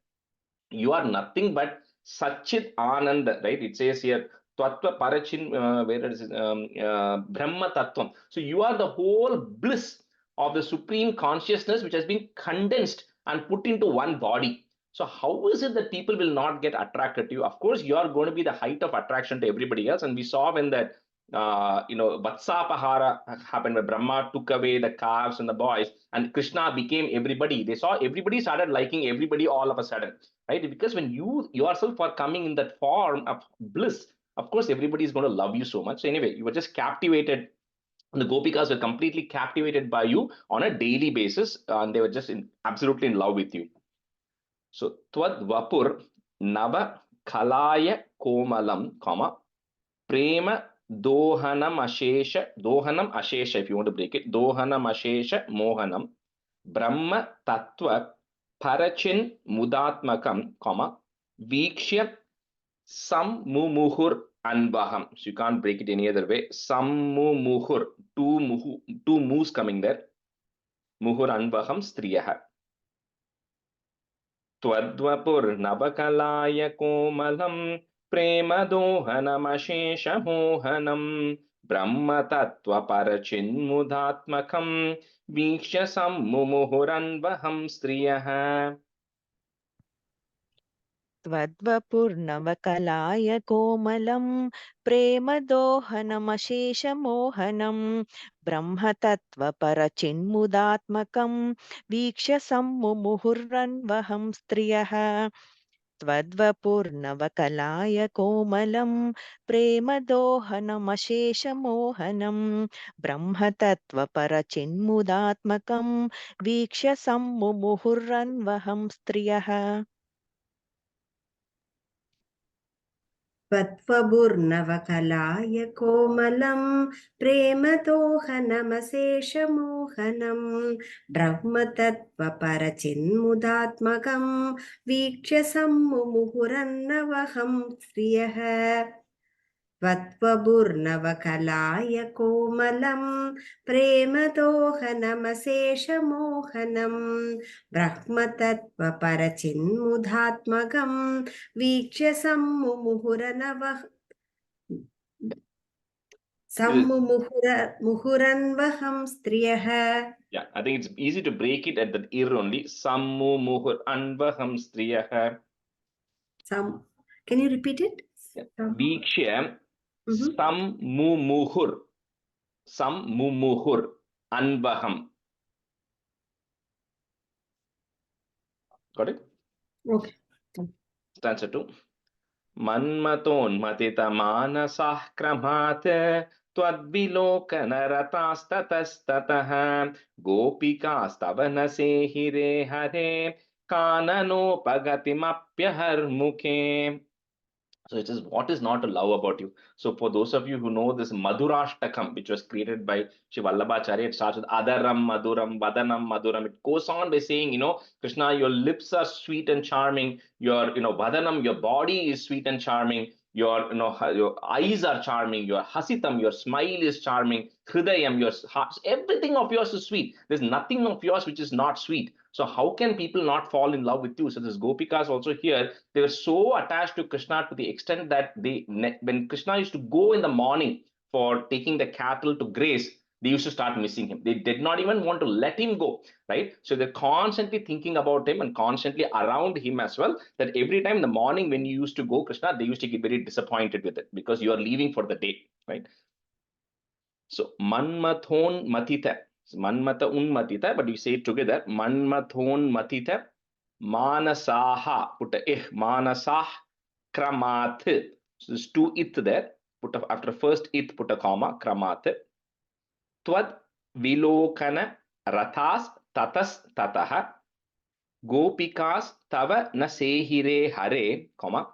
You are nothing but Sachit Ananda, right? It says here, Tattva Parachin, where it is, Brahma Tattvam. So you are the whole bliss of the supreme consciousness which has been condensed and put into one body. So how is it that people will not get attracted to you? Of course, you are going to be the height of attraction to everybody else. And we saw when that Vatsapahara happened, where Brahma took away the calves and the boys, and Krishna became everybody. They saw everybody started liking everybody all of a sudden, right? Because when you yourself are coming in that form of bliss, of course, everybody is going to love you so much. So anyway, you were just captivated. The Gopikas were completely captivated by you on a daily basis, and they were just absolutely in love with you. So, Tvad Vapur Nava Kalaya Komalam, comma, Prema Dohanam Ashesha, if you want to break it, Dohanam Ashesha Mohanam, Brahma Tattva Parachin Mudatmakam, comma, Vikshya Sammumuhur Anvaham. So you can't break it any other way. Sammumuhur, two moos coming there. Muhur Anvaham Striyaha. त्वद्वपुर्नवकलाय कोमलं प्रेमदोहनमशेषमोहनं ब्रह्मतत्त्वपरचिन्मुदात्मकं वीक्ष्य सम्मुमुहुरन्वहं स्त्रियः. त्वद्वपुर्नवकलाय कोमलं प्रेमदोहनमशेषमोहनं ब्रह्मतत्त्वपरचिन्मुदात्मकं वीक्ष्य सम्मुमुहुर्रन्वहं स्त्रियः. त्वद्वपुर्नवकलाय कोमलं प्रेमदोहनमशेषमोहनं ब्रह्मतत्त्वपरचिन्मुदात्मकं वीक्ष्य सम्मुमुहुर्रन्वहं स्त्रियः. त्वत्वपुर्नवकलाय कोमलं प्रेमदोहनमशेषमोहनं ब्रह्मतत्त्वपरचिन्मुदात्मकं वीक्ष्य सम्मुमुहुरन्नवहं स्त्रियः. त्वत्वपुर्नवकलाय कोमलं प्रेमदोहनमशेषमोहनं ब्रह्मतत्त्वपरचिन्मुदात्मकं वीक्ष्य सम्मुमुहुरन्वहं स्त्रियः. Yeah, I think it's easy to break it at the ear only. Sammumuhur Anvaham Striyaha. Can you repeat it? Vikshya Sammumuhur Anvaham. Got it? Okay. Stanza 2. Manmatonmatitamanasah kramat त्वद्विलोकनरतास्ततस्ततः गोपिकास्तवनसेहिरे हरे काननोपगतिमप्यहर्मुखे. So it says, what is not to love about you? So for those of you who know this Madhurashtakam, which was created by Shri Vallabhacharya, it starts with Adaram Madhuram, Vadanam Madhuram. It goes on by saying, Krishna, your lips are sweet and charming. Your, Vadanam, your body is sweet and charming. Your, your eyes are charming. Your hasitam, your smile is charming. Hridayam, your heart, everything of yours is sweet. There's nothing of yours which is not sweet. So how can people not fall in love with you? So this Gopikas also here, they were so attached to Krishna to the extent that when Krishna used to go in the morning for taking the cattle to graze, they used to start missing him. They did not even want to let him go, right? So they're constantly thinking about him and constantly around him as well, that every time in the morning when you used to go, Krishna, they used to get very disappointed with it because you are leaving for the day, right? So Manmathon Matita. Manmata unmatita, but you say it together. Manmathon matita manasaha. Put a manasah kramat. So there's two it there. After first it, put a comma, kramat. Tvad vilokana rathas tatas tataha. Gopikas tava nasehire hare, comma.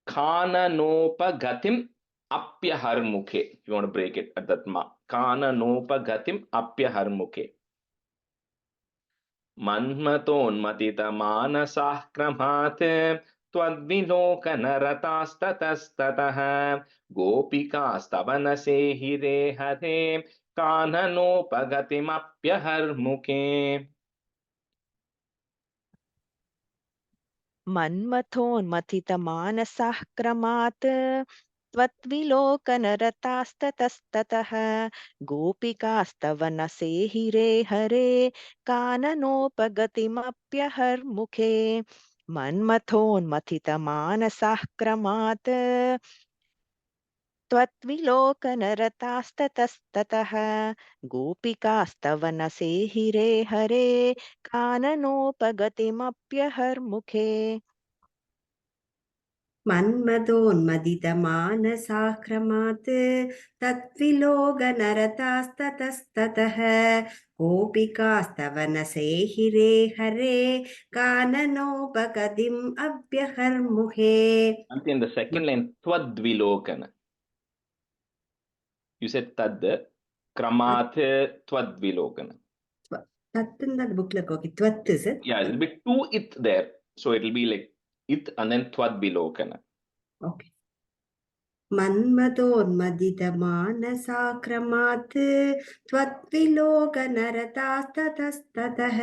Kananopagatim apyaharmukhe. If you want to break it at that ma. Kananopagatim apyaharmukhe. Manmatonmatitamanasah kramat त्वद्विलोकनरतास्ततस्ततः गोपिकास्तवनसेहिरे हरे काननोपगतिमप्यहर्मुखे. मन्मथोन्मथितमानसः क्रमात् त्वद्विलोकनरतास्ततस्ततः गोपिकास्तव नसेहिरे हरे काननोपगतिमप्यहर्मुखे मन्मथोन्मथितमानसः क्रमात् त्वद्विलोकनरतास्ततस्ततः गोपिकास्तव नसेहिरे हरे काननोपगतिमप्यहर्मुखे मन्मथोन्मदितमानसाक्रमात् तत्विलोकनरतास्ततस्ततः गोपिकास्तव नसेहिरे हरे काननोपगतिम् अभ्यहर्मुहे. Until the second line, Twadvilokana. You said Tad, Kramat, Twadvilokana. Tat in that book, like, okay, Twat is it? Yeah, it'll be two it there. So it'll be like it and then Twadvilokana. Okay. मन्मथोन्मदितमानसाक्रमात् त्वद्विलोकनरतास्ततस्ततः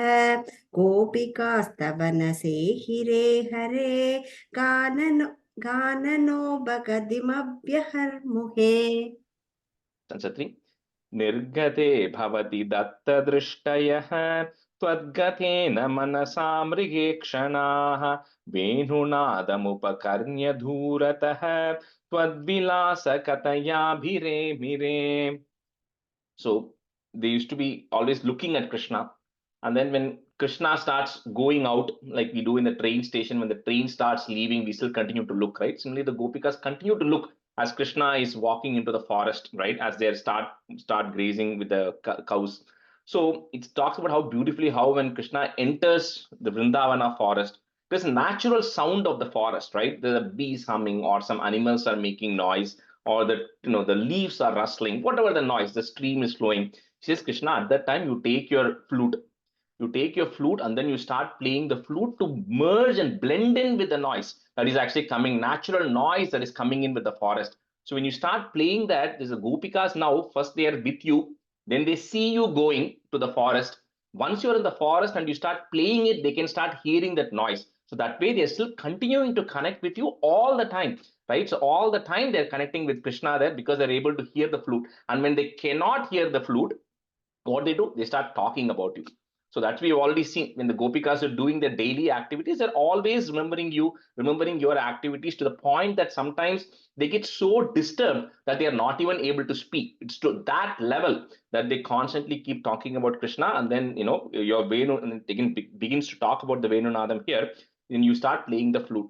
गोपिकास्तव नसेहिरे हरे गाननोपगतिमभ्यहर्मुहे. Stanza 3. Nirgate bhavati dattadrishtayah त्वद्गतेन मनसा मृगेक्षणाः वेणुनादमुपकर्ण्य धूरतः त्वद्विलासकतयाभिरेमिरे. So they used to be always looking at Krishna, and then when Krishna starts going out, like we do in the train station, when the train starts leaving, we still continue to look, right? Similarly, the Gopikas continue to look as Krishna is walking into the forest, right? As they start grazing with the cows. So it talks about how beautifully how when Krishna enters the Vrindavana forest, there's a natural sound of the forest, right? There's a bees humming or some animals are making noise, or the the leaves are rustling, whatever the noise, the stream is flowing. She says, Krishna, at that time you take your flute. You take your flute and then you start playing the flute to merge and blend in with the noise that is actually coming, natural noise that is coming in with the forest. So when you start playing that, there's a Gopikas now, first they are with you, then they see you going to the forest. Once you're in the forest and you start playing it, they can start hearing that noise. So that way they're still continuing to connect with you all the time, right? So all the time they're connecting with Krishna there because they're able to hear the flute. And when they cannot hear the flute, what they do, they start talking about you. So that we've already seen when the Gopikas are doing their daily activities, they're always remembering you, remembering your activities, to the point that sometimes they get so disturbed that they are not even able to speak. It's to that level that they constantly keep talking about Krishna. And then, your Venu, and it begins to talk about the Venunadam here, then you start playing the flute.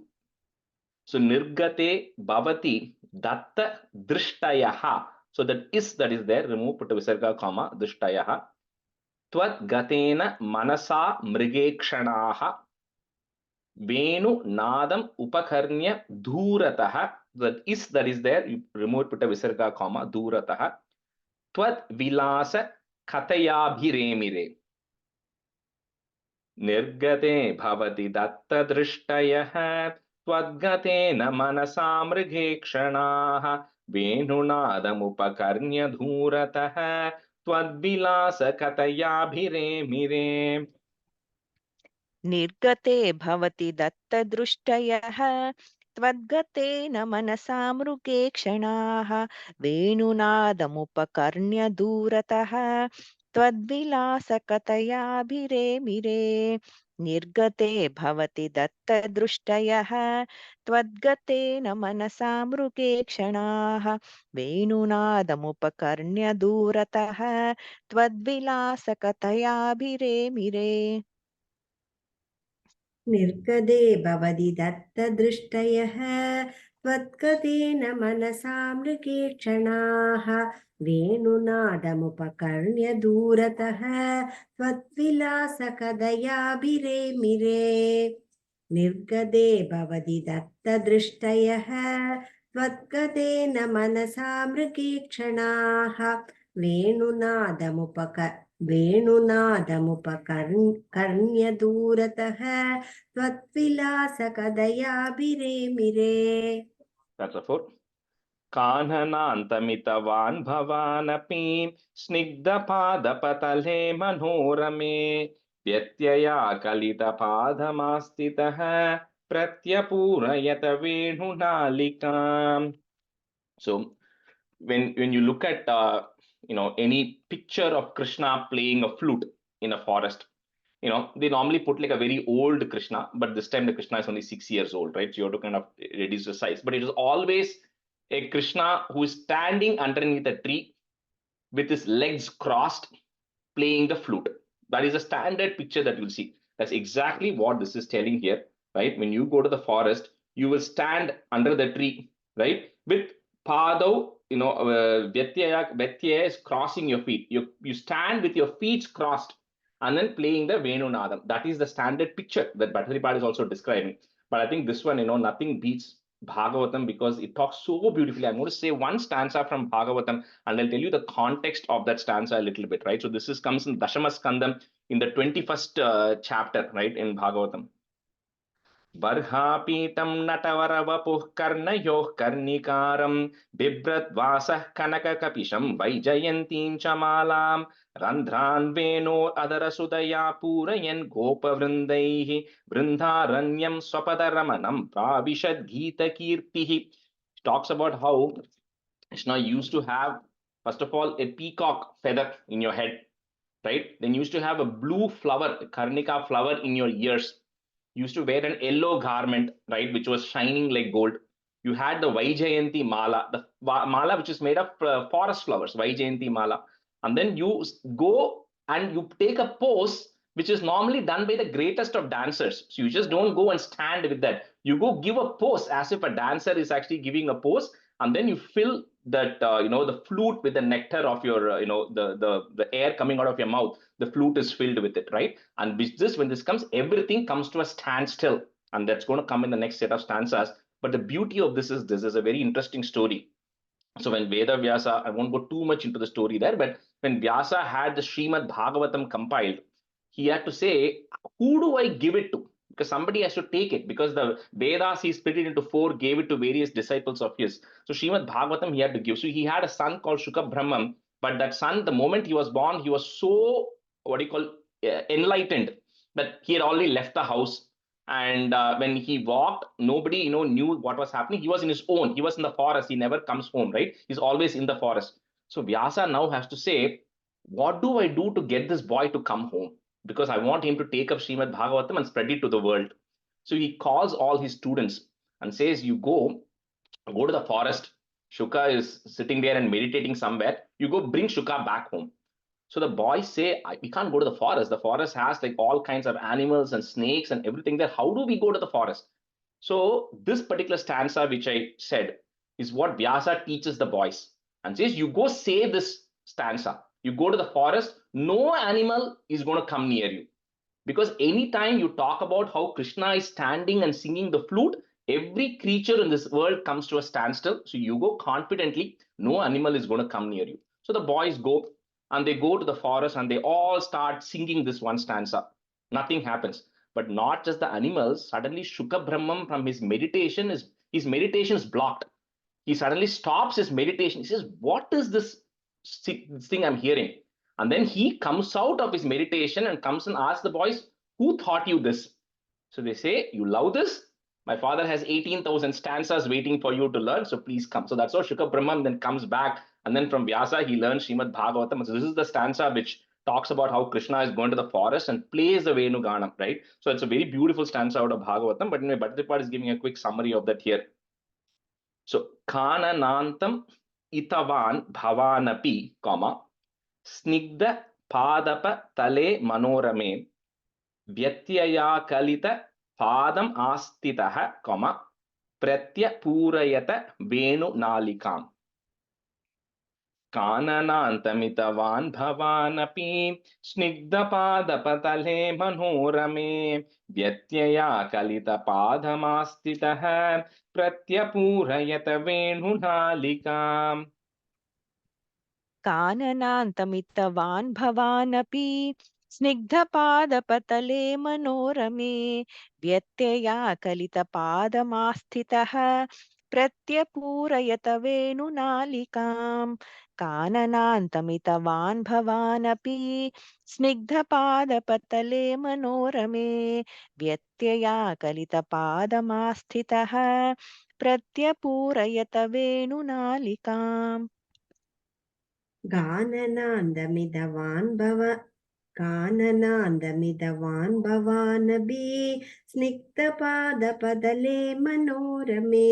So nirgate bhavati datta drishtayaha. So that is there, remove, put a visarga comma, drishtayaha. Tvad gatena manasa mrigekshanaha venu nadam upakarnya dhurataha. That is there, you remove, put a visarga comma, dhurataha. Tvad vilasa katayabhiremire. Nirgate bhavati datta drishtayah त्वद्गतेन मनसा मृगेक्षणाः वेणुनादमुपकर्ण्य धूरतः त्वद्विलासकतयाभिरेमिरे. निर्गते भवति दत्तदृष्टयः त्वद्गतेन मनसा मृगेक्षणाः वेणुनादमुपकर्ण्य दूरतः त्वद्विलासकतयाभिरेमिरे. निर्गते भवति दत्तदृष्टयः त्वद्गतेन मनसा मृगेक्षणाः वेणुनादमुपकर्ण्य दूरतः त्वद्विलासकतयाभिरेमिरे. निर्गते भवति दत्तदृष्टयः त्वद्गतेन मनसा मृगेक्षणाः वेणुनादमुपकर्ण्य दूरतः त्वद्विलासकदयाभिरेमिरे. निर्गते भवति दत्तदृष्टयः त्वद्गतेन मनसा मृगेक्षणाः वेणुनादमुपकर्ण्य दूरतः त्वद्विलासकदयाभिरेमिरे. That's a 4. काननान्तमितवान् भवानपि स्निग्धपादपतले मनोरमे व्यत्यया कलितपादमास्थितः pratyapurayata venunalikam. So when you look at any picture of Krishna playing a flute in a forest, they normally put like a very old Krishna, but this time the Krishna is only 6 years old, right? So you have to kind of reduce the size. But it is always a Krishna who is standing underneath a tree with his legs crossed, playing the flute. That is a standard picture that you'll see. That's exactly what this is telling here, right? When you go to the forest, you will stand under the tree, right? With pado, Vyatyaya is crossing your feet. You stand with your feet crossed and then playing the Venunadam. That is the standard picture that Bhattaripad is also describing. But I think this one, nothing beats Bhagavatam because it talks so beautifully. I'm going to say one stanza from Bhagavatam and I'll tell you the context of that stanza a little bit, right? So this is comes in Dashama Skandam in the 21st chapter, right, in Bhagavatam. बर्हापीतं नटवरवपुः कर्णयोः कर्णिकारं बिभ्रद्वासः कनककपिशं वैजयन्तीं च मालां रन्ध्रान् वेणोरधरसुदया पूरयन् गोपवृन्दैः वृन्दारण्यं स्वपदरमणं प्राविशद्गीतकीर्तिः. Talks about how Krishna used to have, first of all, a peacock feather in your head, right? Then you used to have a blue flower, a karnika flower in your ears. You used to wear an yellow garment, right, which was shining like gold. You had the Vaijayanti mala, the mala which is made of forest flowers, Vaijayanti mala. And then you go and you take a pose which is normally done by the greatest of dancers. So you just don't go and stand with that. You go give a pose as if a dancer is actually giving a pose, and then you fill that the flute with the nectar of your the air coming out of your mouth. The flute is filled with it, right? And when this comes, everything comes to a standstill, and that's going to come in the next set of stanzas. But the beauty of this is a very interesting story. So when Veda Vyasa, I won't go too much into the story there, but when Vyasa had the Srimad Bhagavatam compiled, he had to say, who do I give it to? Because somebody has to take it, because the Vedas he split it into four, gave it to various disciples of his. So Srimad Bhagavatam he had to give. So he had a son called Shuka Brahman, but that son, the moment he was born, he was so, enlightened that he had already left the house. And when he walked, nobody knew what was happening. He was in his own, he was in the forest, he never comes home, right? He's always in the forest. So Vyasa now has to say, what do I do to get this boy to come home? Because I want him to take up Srimad Bhagavatam and spread it to the world. So he calls all his students and says, you go to the forest. Shuka is sitting there and meditating somewhere. You go bring Shuka back home. So the boys say, we can't go to the forest. The forest has like all kinds of animals and snakes and everything there. How do we go to the forest? So this particular stanza, which I said, is what Vyasa teaches the boys and says, you go say this stanza. You go to the forest, no animal is going to come near you. Because anytime you talk about how Krishna is standing and singing the flute, every creature in this world comes to a standstill. So you go confidently, no animal is going to come near you. So the boys go and they go to the forest and they all start singing this one stanza. Nothing happens. But not just the animals, suddenly Shuka Brahman from his meditation is blocked. He suddenly stops his meditation. He says, what is this thing I'm hearing? And then he comes out of his meditation and comes and asks the boys, who taught you this? So they say, you love this? My father has 18,000 stanzas waiting for you to learn, so please come. So that's how Shuka Brahman then comes back. And then from Vyasa, he learns Srimad Bhagavatam. So this is the stanza which talks about how Krishna is going to the forest and plays the Venuganam, right? So it's a very beautiful stanza out of Bhagavatam. But anyway, Bhattaripad is giving a quick summary of that here. So, Kananantam itavan bhavanapi, comma, snigdha padapa tale manorame, vyatyaya kalita padam astitaha, comma, pratyapurayata venu nalikam. काननान्तमितवान् भवानपि स्निग्धपादपतले मनोरमे व्यत्यया कलितपादमास्थितः प्रत्यपूरयत वेणुनालिकाम्. काननान्तमितवान् भवानपि स्निग्धपादपतले मनोरमे व्यत्यया कलितपादमास्थितः प्रत्यपूरयत वेणुनालिकाम्. काननान्तमितवान् भवानपि स्निग्धपादपतले मनोरमे व्यत्ययाकलितपादमास्थितः प्रत्यपूरयत वेणुनालिकाम् काननान्दमिदवान् भवानपि स्निग्धपादपदले मनोरमे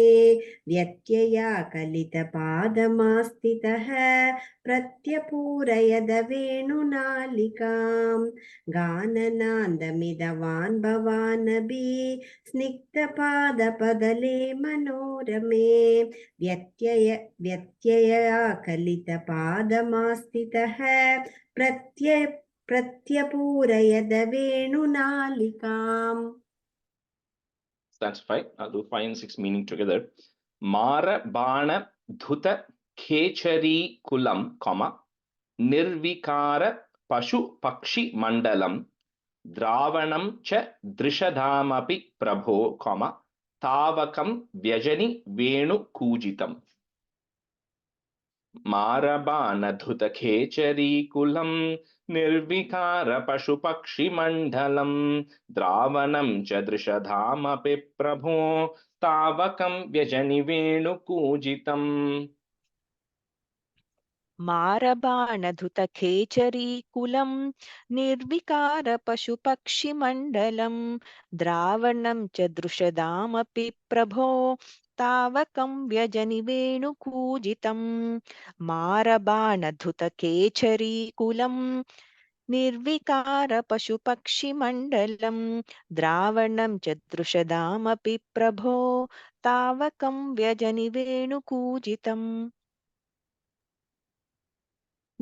व्यत्यया कलितपादमास्थितः प्रत्यपूरयद वेणुनालिकाम् गाननान्दमिदवान् भवानपि स्निग्धपादपदले मनोरमे व्यत्यया कलितपादमास्थितः प्रत्यपूरयद वेणुनालिकाम्. That's 5. I'll do 5 and 6 meaning together. Mara Bana Dhuta Khechari Kulam, comma, Nirvikara Pashu Pakshi Mandalam, Dravanam Cha Drishadhamapi Prabho, comma, Tavakam Vyajani Venu Kujitam. Marabana-dhuta khechari kulam nirvikara pashu-pakshi mandalam dravanam cha drishadhamapi prabho tavakam vyajani venu kujitam. मारबाणधुतखेचरीकुलं निर्विकारपशुपक्षिमण्डलं द्रावणं च दृशदामपि प्रभो तावकं व्यजनि वेणुकूजितं मारबाणधुतखेचरीकुलं निर्विकारपशुपक्षिमण्डलं द्रावणं च दृशदामपि प्रभो तावकं व्यजनि वेणुकूजितम्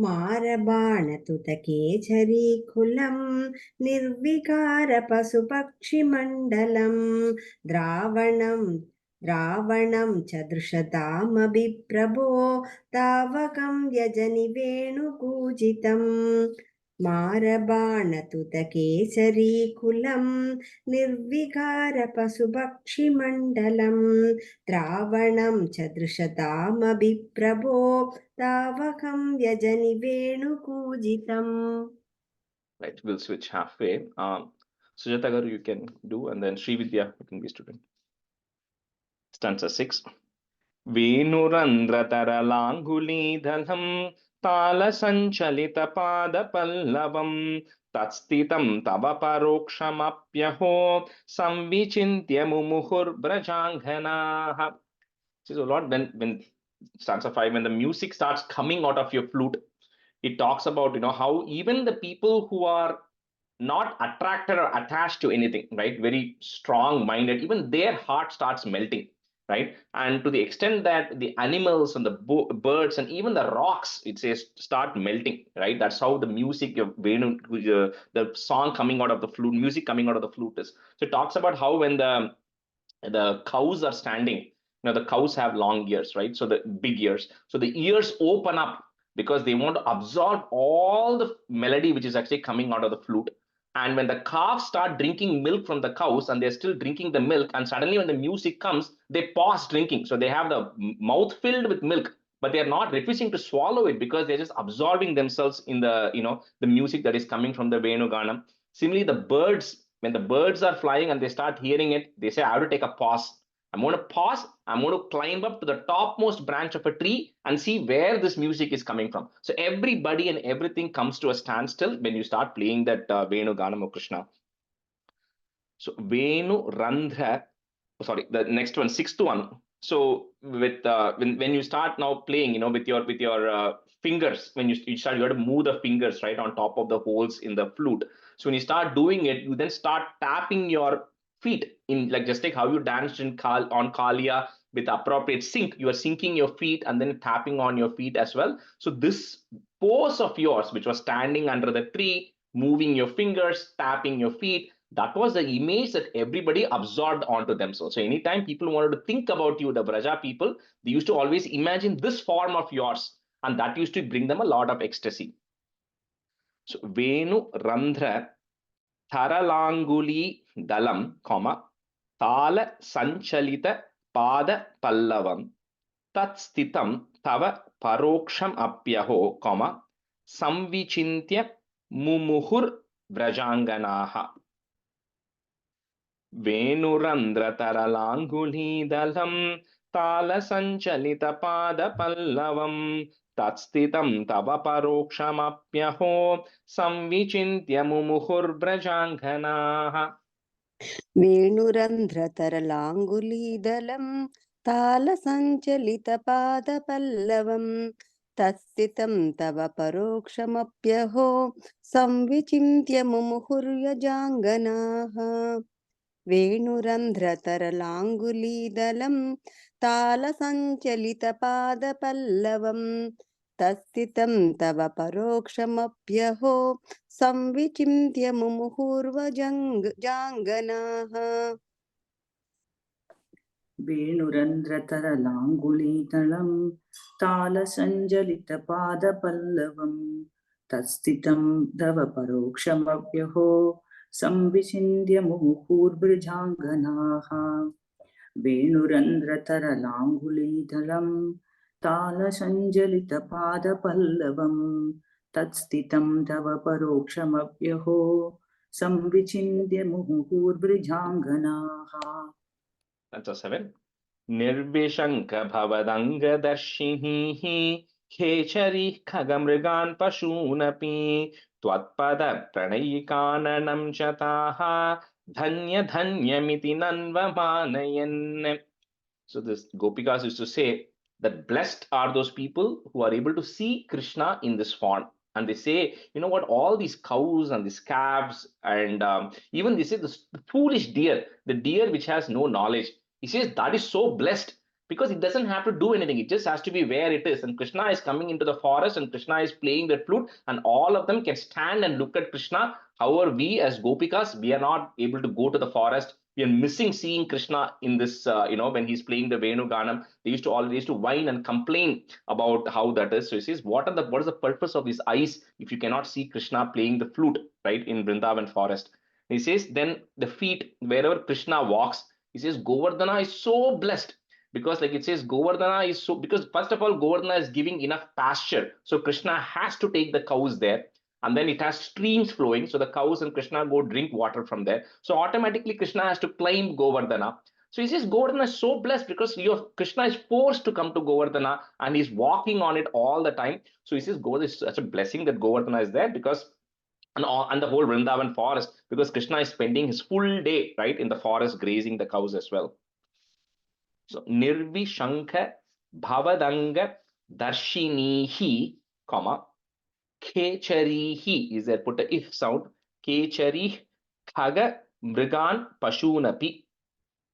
मारबाणतुतकेचरीकुलं निर्विकारपशुपक्षिमण्डलं द्रावणं च दृशतामभिप्रभो तावकं व्यजनि वेणुकूजितम् मारबाणतुतकेसरीकुलं निर्विकारपशुपक्षिमण्डलं द्रावणं च दृशतामभिप्रभो तावकं व्यजनि वेणुकूजितम्. Right, we'll switch halfway. Sujata Garu, you can do, and then Srividya, you can be student. Stanza 6. Venurandrataralanguleedhalam tala sanchalita pada pallavam tatstitam tava parokshamapyaho samvichintya mumuhur brajanganaha. So a lot when stanza 5, when the music starts coming out of your flute, it talks about how even the people who are not attracted or attached to anything, right, very strong minded, even their heart starts melting, right? And to the extent that the animals and the birds and even the rocks, it says, start melting, right? That's how the music of Venu, the song coming out of the flute, music coming out of the flute is. So it talks about how when the cows are standing, the cows have long ears, right? So the big ears, so the ears open up because they want to absorb all the melody which is actually coming out of the flute. And when the calves start drinking milk from the cows and they're still drinking the milk, and suddenly when the music comes, they pause drinking. So they have the mouth filled with milk, but they're not refusing to swallow it because they're just absorbing themselves in the, the music that is coming from the Venu Ganam. Similarly, the birds, when the birds are flying and they start hearing it, they say, I have to take a pause. I'm going to pause. I'm going to climb up to the topmost branch of a tree and see where this music is coming from. So everybody and everything comes to a standstill when you start playing that Venu Ganam of Krishna. So Venu Randhra, sorry, the next one, sixth one. So with when you start now playing, with your fingers, when you start, you have to move the fingers right on top of the holes in the flute. So when you start doing it, you then start tapping your feet in, like just like how you danced on Kalia with appropriate sync. You are syncing your feet and then tapping on your feet as well. So this pose of yours, which was standing under the tree, moving your fingers, tapping your feet, that was the image that everybody absorbed onto themselves. So anytime people wanted to think about you, the Braja people, they used to always imagine this form of yours, and that used to bring them a lot of ecstasy. So Venu Randhra Tharalanguli Dalam, comma, Tala Sanchalita Pada Pallavam tat stitam tava paroksham apyaho, comma, samvichintya mumuhur vrajanganaha. Venurandrataralangulidalam तालसञ्चलितपादपल्लवम् तत्स्थितं तव परोक्षमप्यहो संविचिन्त्य मुमुहुर्व्रजाङ्गनाः. वेणुरन्ध्रतरलाङ्गुलीदलं तालसञ्चलितपादपल्लवम् तत्स्थितं तव परोक्षमप्यहो संविचिन्त्य मुमुहुर्यजाङ्गनाः वेणुरन्ध्रतरलाङ्गुलीदलं तालसञ्चलितपादपल्लवम् तत्स्थितं तव परोक्षमप्यहो संविचिन्त्य मुमुहुर्वजाङ्गनाः वेणुरन्ध्रतरलाङ्गुलीतलं तालसञ्जलितपादपल्लवम् तत्स्थितं तव परोक्षमप्यहो संविचिन्त्य मुहुर्भृजाङ्गनाः वेणुरन्ध्रतरलाङ्गुलीतलं तालसञ्जलितपादपल्लवम् तत्स्थितं तव परोक्षमप्यहो संविचिन्त्य मुहुर्भृजाङ्गनाः. That's a 7. Nirvishanka bhavadanga-darshiniः खेचरिः खगमृगान् पशूनपि त्वत्पद-प्रणयिकाननं च ताः धन्य-धन्यमिति नन्वमानयन्. So this Gopikas used to say that blessed are those people who are able to see Krishna in this form. And they say, you know what, all these cows and these calves and even they say this foolish deer, the deer which has no knowledge, he says that is so blessed because it doesn't have to do anything. It just has to be where it is. And Krishna is coming into the forest and Krishna is playing the flute and all of them can stand and look at Krishna. However, we as Gopikas, we are not able to go to the forest. We are missing seeing Krishna in this, when he's playing the Venu Ganam. They used to always whine and complain about how that is. So he says, what is the purpose of these eyes if you cannot see Krishna playing the flute, right, in Vrindavan forest? He says, then the feet, wherever Krishna walks, he says, Govardhana is so blessed. Because like it says, Govardhana is so, because first of all, Govardhana is giving enough pasture. So Krishna has to take the cows there. And then it has streams flowing. So the cows and Krishna go drink water from there. So automatically Krishna has to climb Govardhana. So he says Govardhana is so blessed because Krishna is forced to come to Govardhana and he's walking on it all the time. So he says Govardhana is such a blessing that Govardhana is there because and the whole Vrindavan forest, because Krishna is spending his full day, right, in the forest grazing the cows as well. So Nirvishankha Bhavadanga Darshinihi, comma, Kecharihi is there, put a if sound, Kecharih Khaga Mrigan Pashunapi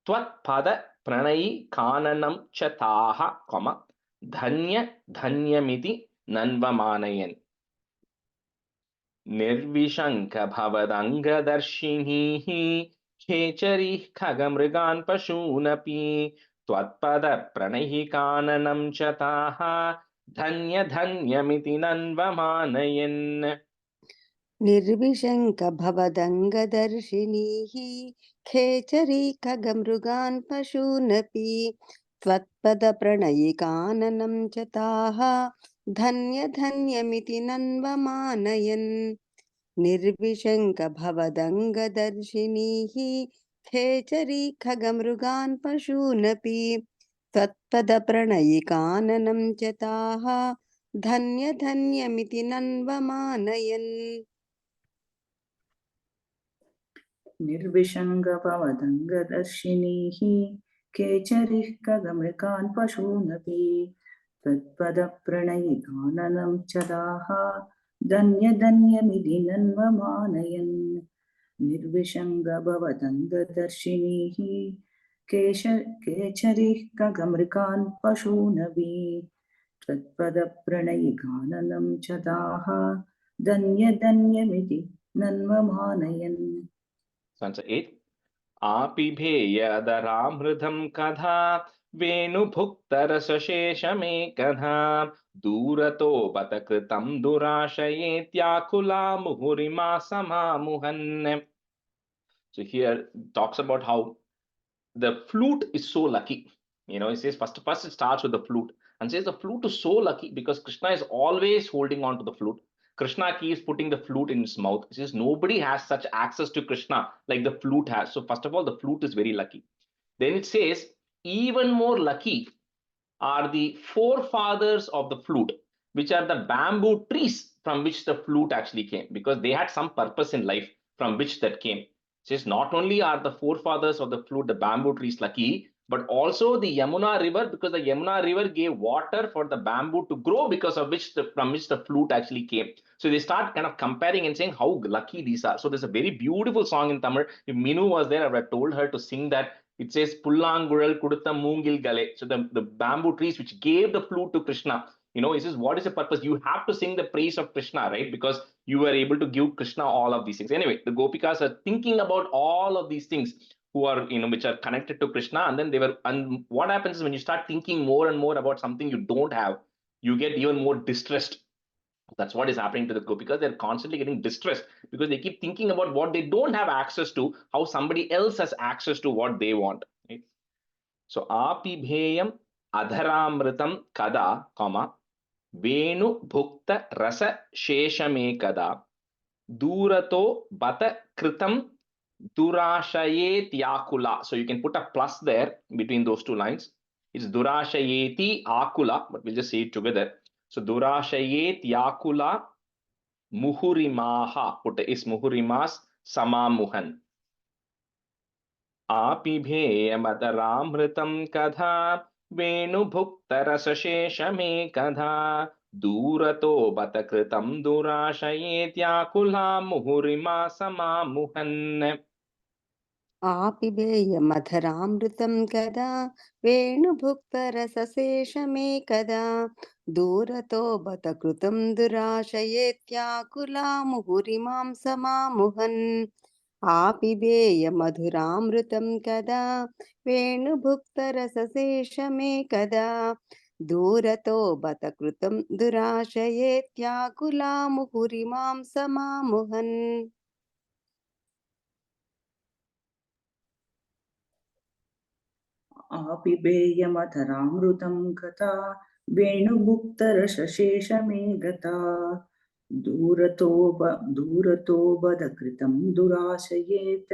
Twat Pada Pranayi Kananam Chataha, comma, Dhanya Dhanyamiti Nanvamanayan. Nirvishanka Bhavadanga Darshinihi Kecharih Khaga Mrigan Pashunapi Twatpada Pranayi Kananam Chataha Dhanya Dhanyamiti Nanvamanayan. निर्विशङ्क भवदङ्गदर्शिनीः खेचरी खगमृगान् पशूनपि त्वत्पदप्रणयिकाननं च ताः धन्यधन्यमिति नन्वमानयन् निर्विशङ्क भवदङ्गदर्शिनीः खेचरी खगमृगान् पशूनपि त्वत्पदप्रणयिकाननं च ताः धन्यधन्यमिति नन्वमानयन् निर्विशङ्गपवदङ्गदर्शिनीः केचरिः खगमृगान् पशूनपि तत्पदप्रणयिकाननं च दाः धन्यधन्यमिति नन्वमानयन् निर्विशङ्गभवदङ्गदर्शिनीः केचरिः खगमृगान् पशूनपि तत्पदप्रणयिकाननं च दाः धन्यधन्यमिति नन्वमानयन्. Stanza 8. Apibheyadaramridham kadha venubhuktarasasheshamekadha durato patakritam durashayetyakhula muhurima samamuhan. So here talks about how the flute is so lucky. It says first it starts with the flute and says the flute is so lucky because Krishna is always holding on to the flute. Krishna keeps putting the flute in his mouth. It says nobody has such access to Krishna like the flute has. So first of all, the flute is very lucky. Then it says even more lucky are the forefathers of the flute, which are the bamboo trees from which the flute actually came, because they had some purpose in life from which that came. It says not only are the forefathers of the flute, the bamboo trees, lucky, but also the Yamuna river, because the Yamuna river gave water for the bamboo to grow, because of which from which the flute actually came. So they start kind of comparing and saying how lucky these are. So there's a very beautiful song in Tamil. If Minu was there, I would have told her to sing that. It says Pullangural Kudutha Moongil Gale. So the bamboo trees which gave the flute to Krishna. It says, what is the purpose? You have to sing the praise of Krishna, right? Because you were able to give Krishna all of these things. Anyway, the Gopikas are thinking about all of these things who are, which are connected to Krishna. And then and what happens is when you start thinking more and more about something you don't have, you get even more distressed. That's what is happening to the Gopikas. They're constantly getting distressed because they keep thinking about what they don't have access to, how somebody else has access to what they want. Right? So, apibheyam adharamritam kada, comma, venu bhukta rasa sheshame kada, durato bata kritam durashayet yakula. So you can put a plus there between those two lines. It's durashayeti akula, but we'll just say it together. So durashayet yakula muhurimaha. Put is muhurimas samamuhan. Apibheyamadaramritam kadha venubhuktarasasheshame kadha durato batakritam durashayetyakulam muhurima samamuhan. आपिबेयमधरामृतं कदा वेणुभुक्तरसशेषमेकदा दूरतो बत कृतं दुराशयेत्याकुला मुहुरिमां समामुहन् आपिबेयमधुरामृतं कदा वेणुभुक्तरसशेषमेकदा दूरतो बत कृतं दुराशयेत्याकुला मुहुरिमां समामुहन्. आपिबेयमधरामृतं कथा वेणुमुक्तरसशेषमे गता दूरतो बदकृतं दुराशयेत्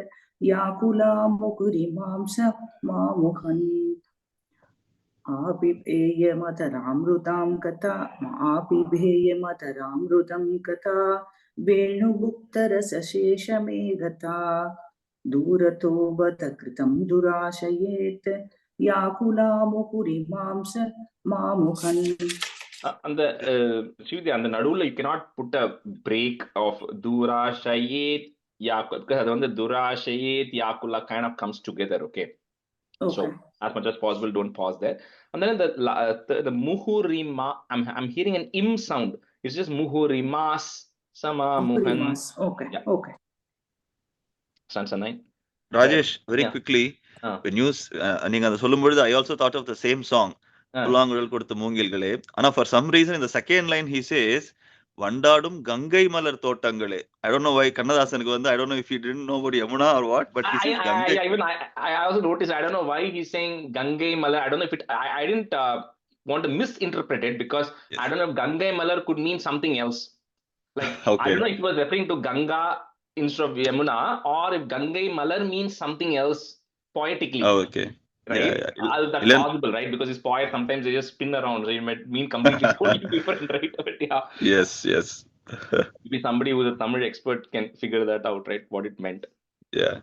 याकुला मुकुरिमां समामुहन् आपिबेयमधरामृतां कथा वेणुमुक्तरसशेषमे गता दूरतो बदकृतं दुराशयेत् याकुला मुकुरिमां समामुहन्. And the nadula, you cannot put a break of durashayet yakula, because the durashayet yakula kind of comes together. Okay. So as much as possible, don't pause there. And then the muhurima, I'm hearing an im sound. It's just muhurimas samamuhan. Okay. Yeah. Okay. Stanza 9. Rajesh, very Yeah. quickly, when you நீங்க அதை சொல்லும்பொழுது I also thought of the same song. புல்லாங்குழல் கொடுத்த மூங்கில்களே. ஆனா for some reason in the second line he says வண்டாடும் Ganga Malar தோட்டங்களே. I don't know why கண்ணதாசனுக்கு வந்து I don't know if he didn't know about Yamuna or what, but he says Gangai. I also noticed, I don't know why he's saying Gangai Malar. I don't know if I didn't want to misinterpret it, because Yes. I don't know if Gangai Malar could mean something else. Like, Okay. I don't know if he was referring to Ganga instead of Yamuna, or if Gangai Malar means something else poetically. Oh, okay. Right? Yeah. That's possible, right? Because his poet, sometimes they just spin around. So it might mean completely totally different, right? But yeah. Yes. Maybe somebody who's a Tamil expert can figure that out, right? What it meant. Yeah.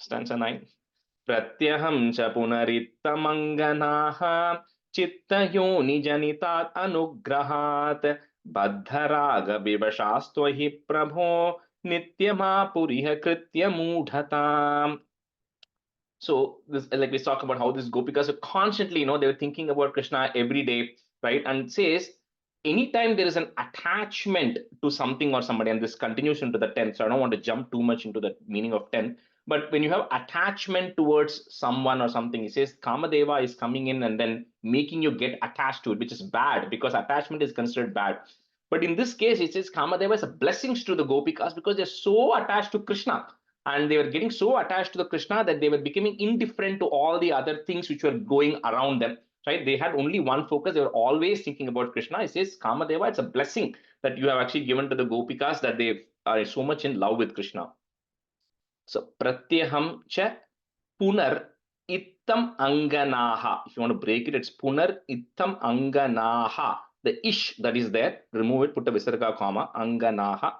Stanza 9. Pratyaham cha punarittamanganaha chittayoनिजनितात् अनुग्रहात् बद्धराग विवशास्त्वहि प्रभो नित्यमापुरिह कृत्य मूढताम्. So this, like we talk about how this Gopikas are constantly, they were thinking about Krishna every day, right? And it says, anytime there is an attachment to something or somebody, and this continues into the 10, so I don't want to jump too much into the meaning of 10, but when you have attachment towards someone or something, it says Kamadeva is coming in and then making you get attached to it, which is bad, because attachment is considered bad. But in this case, it says Kamadeva is a blessings to the Gopikas because they're so attached to Krishna. And they were getting so attached to the Krishna that they were becoming indifferent to all the other things which were going around them. Right? They had only one focus. They were always thinking about Krishna. He says, Kamadeva, it's a blessing that you have actually given to the Gopikas, that they are so much in love with Krishna. So, pratyaham cha punar ittam anganaha. If you want to break it, it's punar ittam anganaha. The ish that is there, remove it, put a visarga comma, anganaha.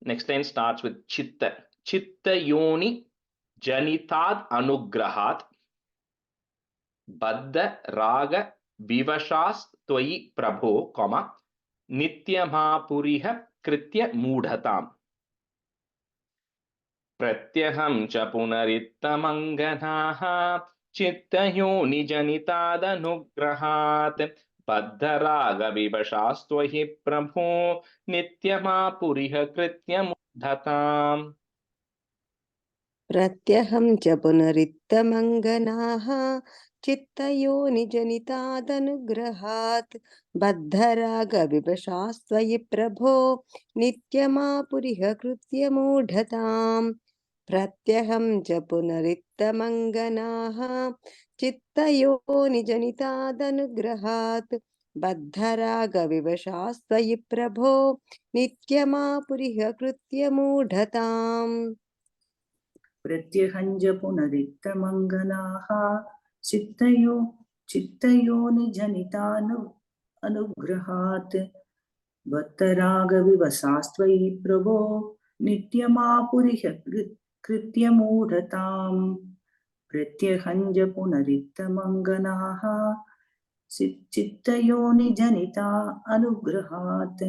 Next line starts with chitta. Chitta yoni janitad anugrahat baddha raga vivashas tvayi prabho, comma, nityamapuriha kritya mudhatam. Pratyaham cha punarittamanganaha chittayoni janitadanugrahat baddharaga vivashastvahi prabho nityamapuriha kritya mudhatam. प्रत्यहं च पुनरित्तमङ्गनाः चित्तयोनिजनितादनुग्रहात् बद्धरागविवशास्त्वयि प्रभो नित्यमापुरिह कृत्यमूढताम् प्रत्यहं च पुनरित्तमङ्गनाः चित्तयोनिजनितादनुग्रहात् बद्धरागविवशास्त्वयि प्रभो नित्यमापुरिह कृत्यमूढताम् प्रत्यहञ्ज पुनरित्तमङ्गनाः चित्तयोनिजनितानुग्रहात् बद्धरागविवशास्त्वयि प्रभो नित्यमापुरिह कृत्यमूढताम् प्रत्यहञ्ज पुनरित्तमङ्गनाः चित्तयोनिजनिता अनुग्रहात्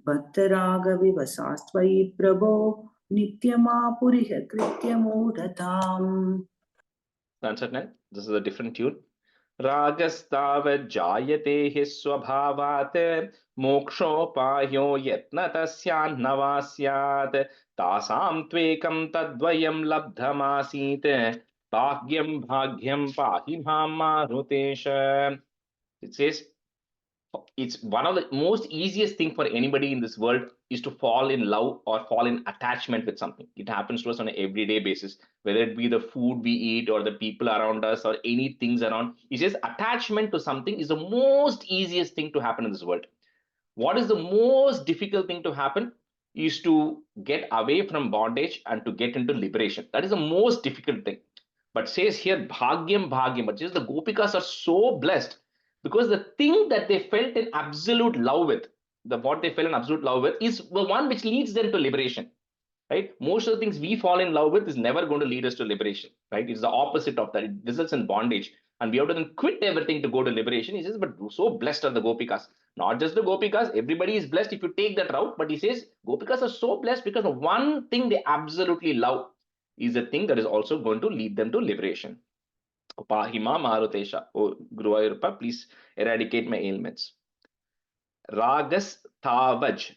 बद्धरागविवशास्त्वयि प्रभो नित्यमापुरिह कृत्यमूढताम्. That's it, man. This is a different tune. Ragastava jayate hi swabhavat mokshopayo yatna tasyan navasyat tasam tvekam tadvayam labdhamasit bhagyam bhagyam pahi marutesha. It says, it's one of the most easiest thing for anybody in this world is to fall in love or fall in attachment with something. It happens to us on an everyday basis, whether it be the food we eat or the people around us or any things around. He says attachment to something is the most easiest thing to happen in this world. What is the most difficult thing to happen is to get away from bondage and to get into liberation. That is the most difficult thing. But says here bhagyam bhagyam, but just the gopikas are so blessed because the thing that they felt in absolute love with, what they fell in absolute love with, is the one which leads them to liberation. Right? Most of the things we fall in love with is never going to lead us to liberation. Right? It's the opposite of that. It results in bondage, and we have to then quit everything to go to liberation. He says, but so blessed are the gopikas. Not just the gopikas, everybody is blessed if you take that route. But he says gopikas are so blessed because the one thing they absolutely love is the thing that is also going to lead them to liberation. Pahima Marutesha. Oh, Guruvayurappa, please eradicate my ailments. Ragas Tavaj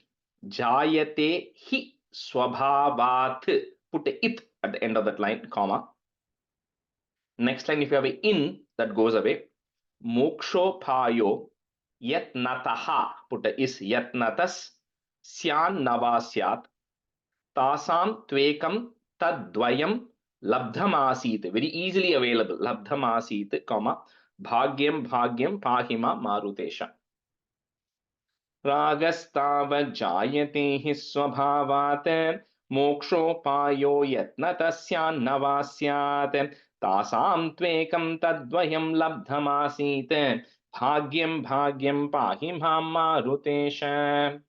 Jayate Hi Swabhavat. Put a it at the end of that line, comma. Next line, if you have a in, that goes away. Mokshophayo Yatnataha. Put a is Yatnatas Syan Navasyat Tasam Tvekam Tadvayam Labdhamasit. Very easily available. Labdhamasit, comma. Bhagyam Bhagyam Pahima Marutesha. Ragastav jayate hi swabhavat mokshopayo yatna tasyan navasyat tasam tvekam tadvayam labdhamasit bhagyam bhagyam pahi marutesha.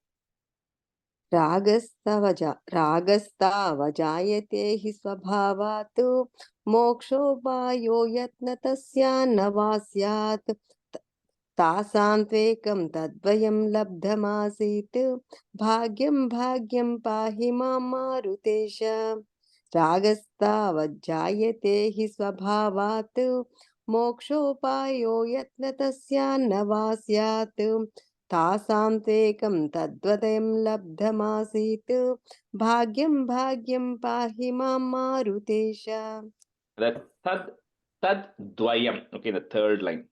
रागस्तावजायते हि स्वभावात् मोक्षोपायो यत्न तस्यान्नवा स्यात् तासां त्वेकं तद्वयं लब्धमासीत् भाग्यं भाग्यं पाहि मां मारुतेश रागस्तावजायते हि स्वभावात् मोक्षोपायो यत्न तस्यान्नवा स्यात् तासां त्वेकं तद्वयं लब्धमासीत् भाग्यं भाग्यं पाहि मां मारुतेश. That tad dvayam. Okay, the third line.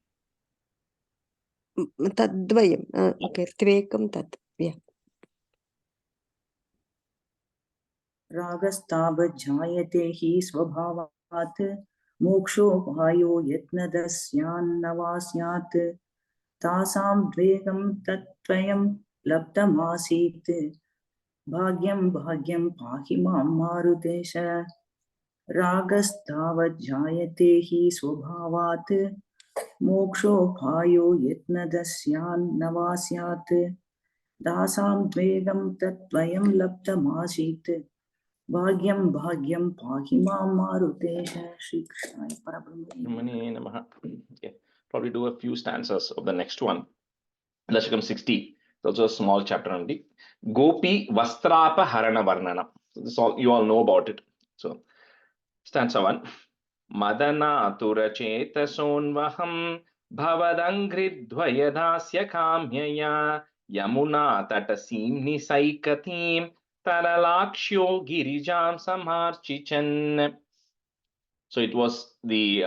तद्वयं okay त्वेकं तत्. रागस्तावज्जायते हि स्वभावात् मोक्षोपायो यत्नदस्यान्न वा स्यात् तासां द्वेगं तत्त्वयं लब्धमासीत् भाग्यं भाग्यं पाहि मां मारुतेश रागस्तावज्जायते हि स्वभावात् मोक्षोपायो यत्नदस्यान्न वा स्यात् दासां द्वेगं तत्त्वयं लब्धमासीत् भाग्यं भाग्यं पाहि मां मारुतेश श्रीकृष्णाय परब्रह्मणे Mani Namaha. Okay. Probably do a few stanzas of the next one. Dasakam 60. It's also a small chapter only. Gopi Vastrapa Harana Varnana. So this all you all know about it. So stanza 1. Madana Turacheta Sonvaham Bhavadangridvayadasya Kamyaya Yamuna Tatasimni Saikatim Taralakshyo Girijam Samarchichan. So it was the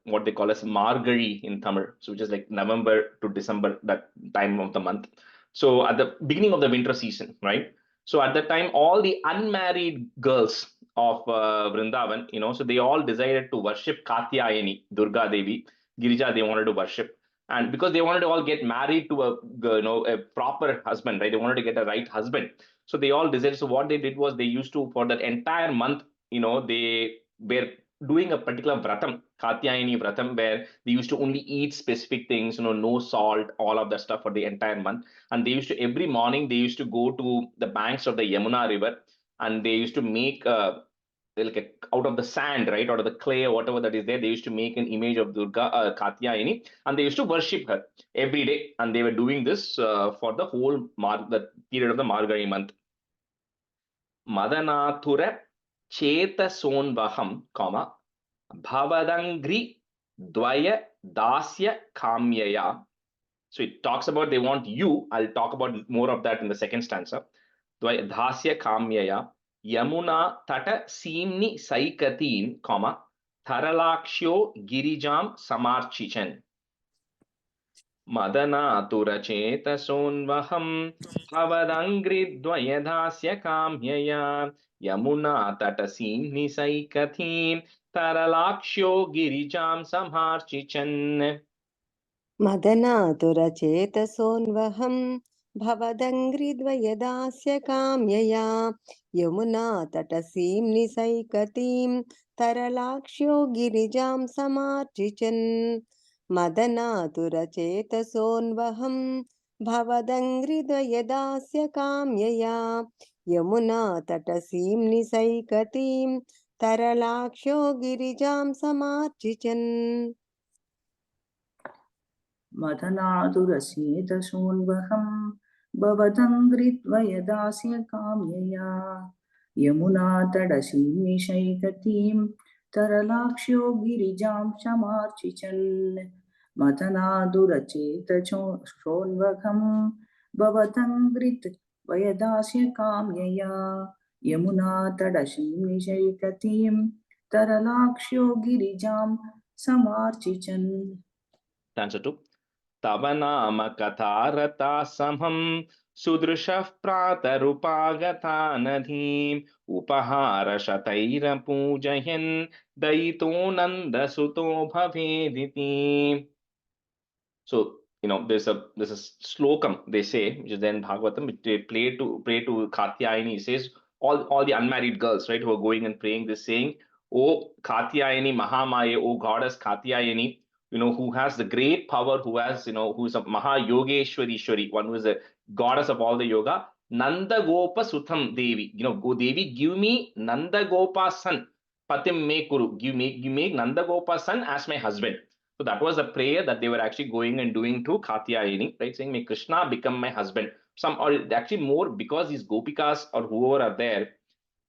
what they call as Margari in Tamil, so which is like November to December, that time of the month. So at the beginning of the winter season, right? So at that time, all the unmarried girls of Vrindavan, so they all decided to worship Katyayani, Durga Devi, Girija. They wanted to worship, and because they wanted to all get married to a proper husband, right? They wanted to get a right husband. So they all decided. So what they did was they used to, for that entire month, they were doing a particular vratam, Katyayani vratam, where they used to only eat specific things, no salt, all of that stuff for the entire month. And they used to, every morning, they used to go to the banks of the Yamuna river, and they used to make out of the sand, right, out of the clay or whatever that is there, they used to make an image of Durga, Katyayani, and they used to worship her every day. And they were doing this for the whole the period of the Margari month. Madanathura Cheta Sonvaham, Bhavadangri Dvaya Dasya Kamyaya. So it talks about they want you. I'll talk about more of that in the second stanza. Dvaya Dasya Kamyaya Yamuna Tata Simni Saikatin, Tharalakshyo Girijam Samarchichan. Madanaturacheta sonvaham Bhavadangridvayadasya Kamyaya Yamuna Tatasimni Saikathim Taralakshyo Girijam Samarchichan. मदनातुरचेतसोन्वहं भवदङ्घ्रिद्वयदास्य काम्यया Yamuna तटसीं निसैकतीं तरलाक्ष्यो गिरिजां समार्चिचन् मदनातुरचेतसोन्वहं भवदङ्घ्रिद्वयदास्य काम्यया Yamuna तटसीं निसैकतीं तरलाक्ष्यो गिरिजां समार्चिचन् मदनादुरसेदशोन्वहं भवदङ्घ्रिद्वयदास्य काम्यया यमुनातडसीं निशैकतीं तरलाक्ष्यो गिरिजां समार्चिचन् मदनादुरचेतशोन्वहं भवदङ्घ्रिद्वयदास्य काम्यया यमुनातडसीं निशैकतीं तरलाक्ष्यो गिरिजां समार्चिचन्. Stanza 2. Tavanama Katharata Samham Sudrishah Pratarupagathanadhim Upahara Shataira Pujayan Daito Nanda Suto Bhavediti. So, there's a slokam, they say, which is then Bhagavatam, which they pray to Katyayani. He says, all the unmarried girls, right, who are going and praying this, saying, O Katyayani Mahamaya, O goddess Katyayani, who has the great power, who is a Maha Yogeshwari, one who is a goddess of all the yoga, Nanda Gopa Sutham Devi. Go Devi, give me Nanda Gopa son, Patim me Kuru, give me Nanda Gopa son as my husband. So that was a prayer that they were actually going and doing to Katyayani, right? Saying, may Krishna become my husband. Or actually more, because these Gopikas or whoever are there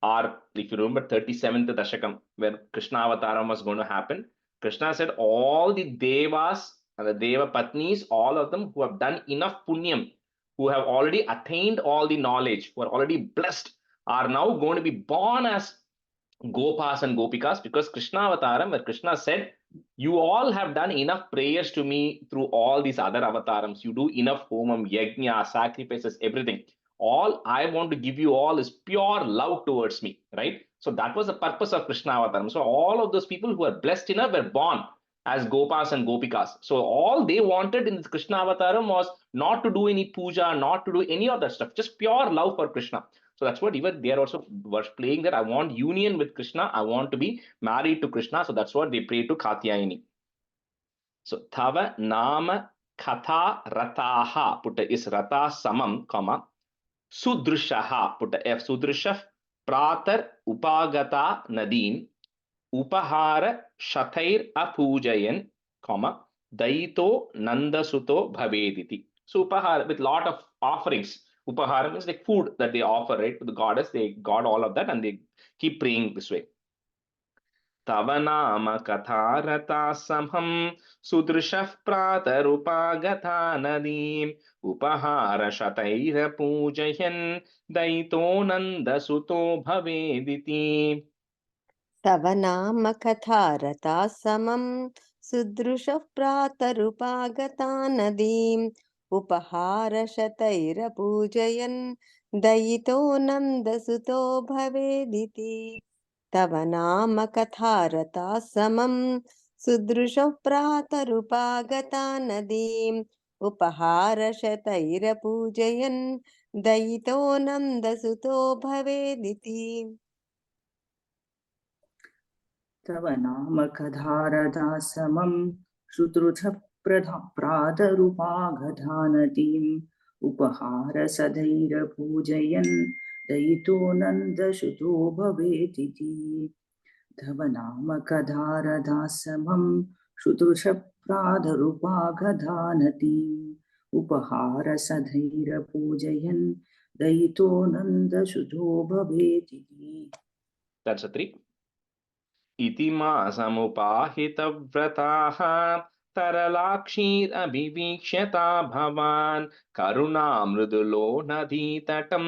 are, if you remember 37th Dashakam, where Krishna Avataram was going to happen, Krishna said all the Devas and the Deva Patnis, all of them who have done enough punyam, who have already attained all the knowledge, who are already blessed, are now going to be born as Gopas and Gopikas, because Krishna Avataram, where Krishna said, you all have done enough prayers to me through all these other avatarams. You do enough homam, yajna, sacrifices, everything. all I want to give you all is pure love towards me, right? So that was the purpose of Krishna Avataram. So all of those people who are blessed enough were born as Gopas and Gopikas. So all they wanted in this Krishna Avataram was not to do any puja, not to do any of that stuff, just pure love for Krishna. So that's what even they are also was playing that I want union with Krishna, I want to be married to Krishna. So that's what they pray to Katyayani. So Tava Nama Katha Rataha, put is Rata Samam, comma, Sudrishaha, put a F, Sudrisha, Pratar Upagata Nadim, Upahara Shatair Apujayan, comma, Daito Nandasuto Bhavediti. So Upahara with lot of offerings. Upahara means like food that they offer, right, to the goddess. They got all of that and they keep praying this way. Tavanama katharata samham sudrishah pratarupagatha nadim upahara shataira pujayan daito nanda suto bhavediti. तव नाम कथारता समं सुदृशः प्रातरुपागता नदीम् उपहारशतैरपूजयन् दयितो नन्दसुतो भवेदिति तव नाम कथारता समं सुदृशः प्रातरुपागता नदीम् उपहारशतैरपूजयन् दयितो नन्दसुतो भवेदिति तव नाम कधारदासमं शुतृथ प्रातरुपागधानतीम् उपहारसदैरपूजयन् दयितो नन्दसुतो भवेदिति तव नाम कधारदासमं शुतृथ प्रातरुपागधानतीम् उपहारसदैरपूजयन् दयितो नन्दसुतो भवेदिति. That's a 3. Itima samupahita vrataha taralakshir abhivikshata bhavan karuna mrudulo nadhitatam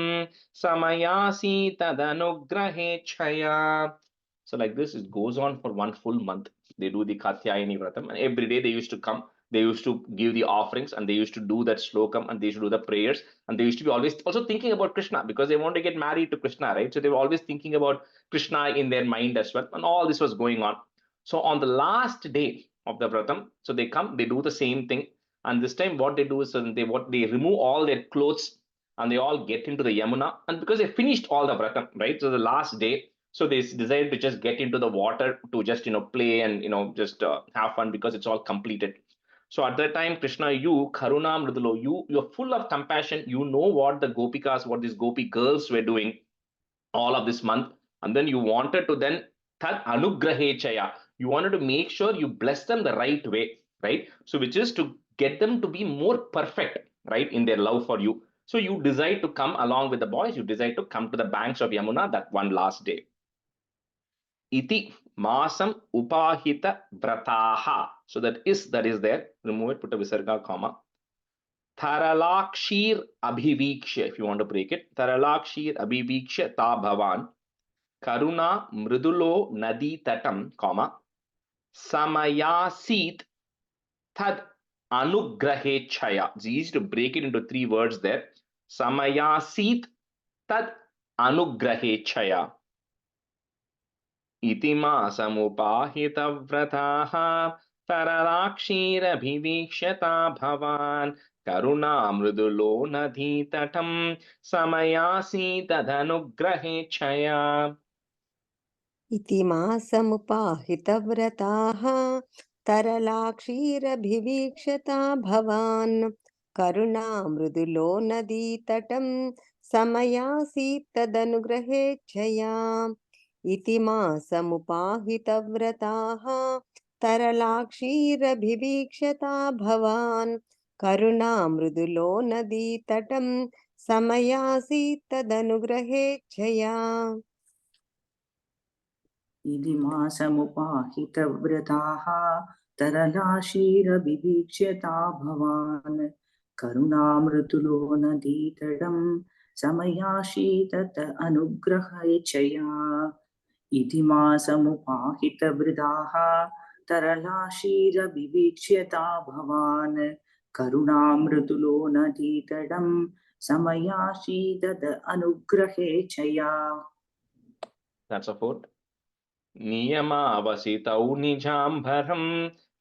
samayasi tadanugrahe chaya. So like this, it goes on for 1 full month. They do the Katyayani Vratam, and every day they used to come. They used to give the offerings, and they used to do that slokam, and they used to do the prayers, and they used to be always also thinking about Krishna because they want to get married to Krishna, right? So they were always thinking about Krishna in their mind as well, and all this was going on. So on the last day of the Vratam, so they come, they do the same thing, and this time what they do is they remove all their clothes and they all get into the Yamuna, and because they finished all the Vratam, right? So the last day. So they decided to just get into the water to just play and just have fun because it's all completed. So at that time, Krishna, you Karuna Mridulo, you're full of compassion. You know what the Gopikas, what these Gopi girls were doing all of this month, and then you wanted to then Tad Anugrahechaya. You wanted to make sure you bless them the right way, right? So which is to get them to be more perfect, right, in their love for you. So you decide to come along with the boys. You decide to come to the banks of Yamuna that one last day. Iti masam upahita vrataha. So that is there. Remove it, put a visarga comma. Tharalakshir abhiviksha, if you want to break it. Tharalakshir abhiviksha ta bhavan. Karuna mridulo nadi tatam, comma. Samayasit tad anugrahe chaya. It's easy to break it into 3 words there. Samayasit tad anugrahe chaya. Itima samupahita vrataha taralakshirabhivikshata bhavan karuna mrudulo nadhitatam samayasi tadanugrahe chaya. इति मासमुपाहितव्रताः तरलाक्षीरभिवीक्षता भवान् करुणामृदुलो नदीतटं समयासीत्तदनुग्रहेच्छया इति मासमुपाहितव्रताः तरलाक्षीरभिवीक्षता भवान् करुणामृदुलो नदीतटं समयासीत्तदनुग्रहेच्छया इति मासमुपाहितव्रताः तरलाशीरविवीक्ष्यता भवान् करुणामृतुलो नदीतटं समयाशीतत अनुग्रहेच्छया इति मासमुपाहितवृताः तरलाशीरविवीक्ष्यता भवान् करुणामृतुलो नदीतटं समयाशीदद अनुग्रहेच्छया. That's a fourth. नियमावसितौ निजाम्भरं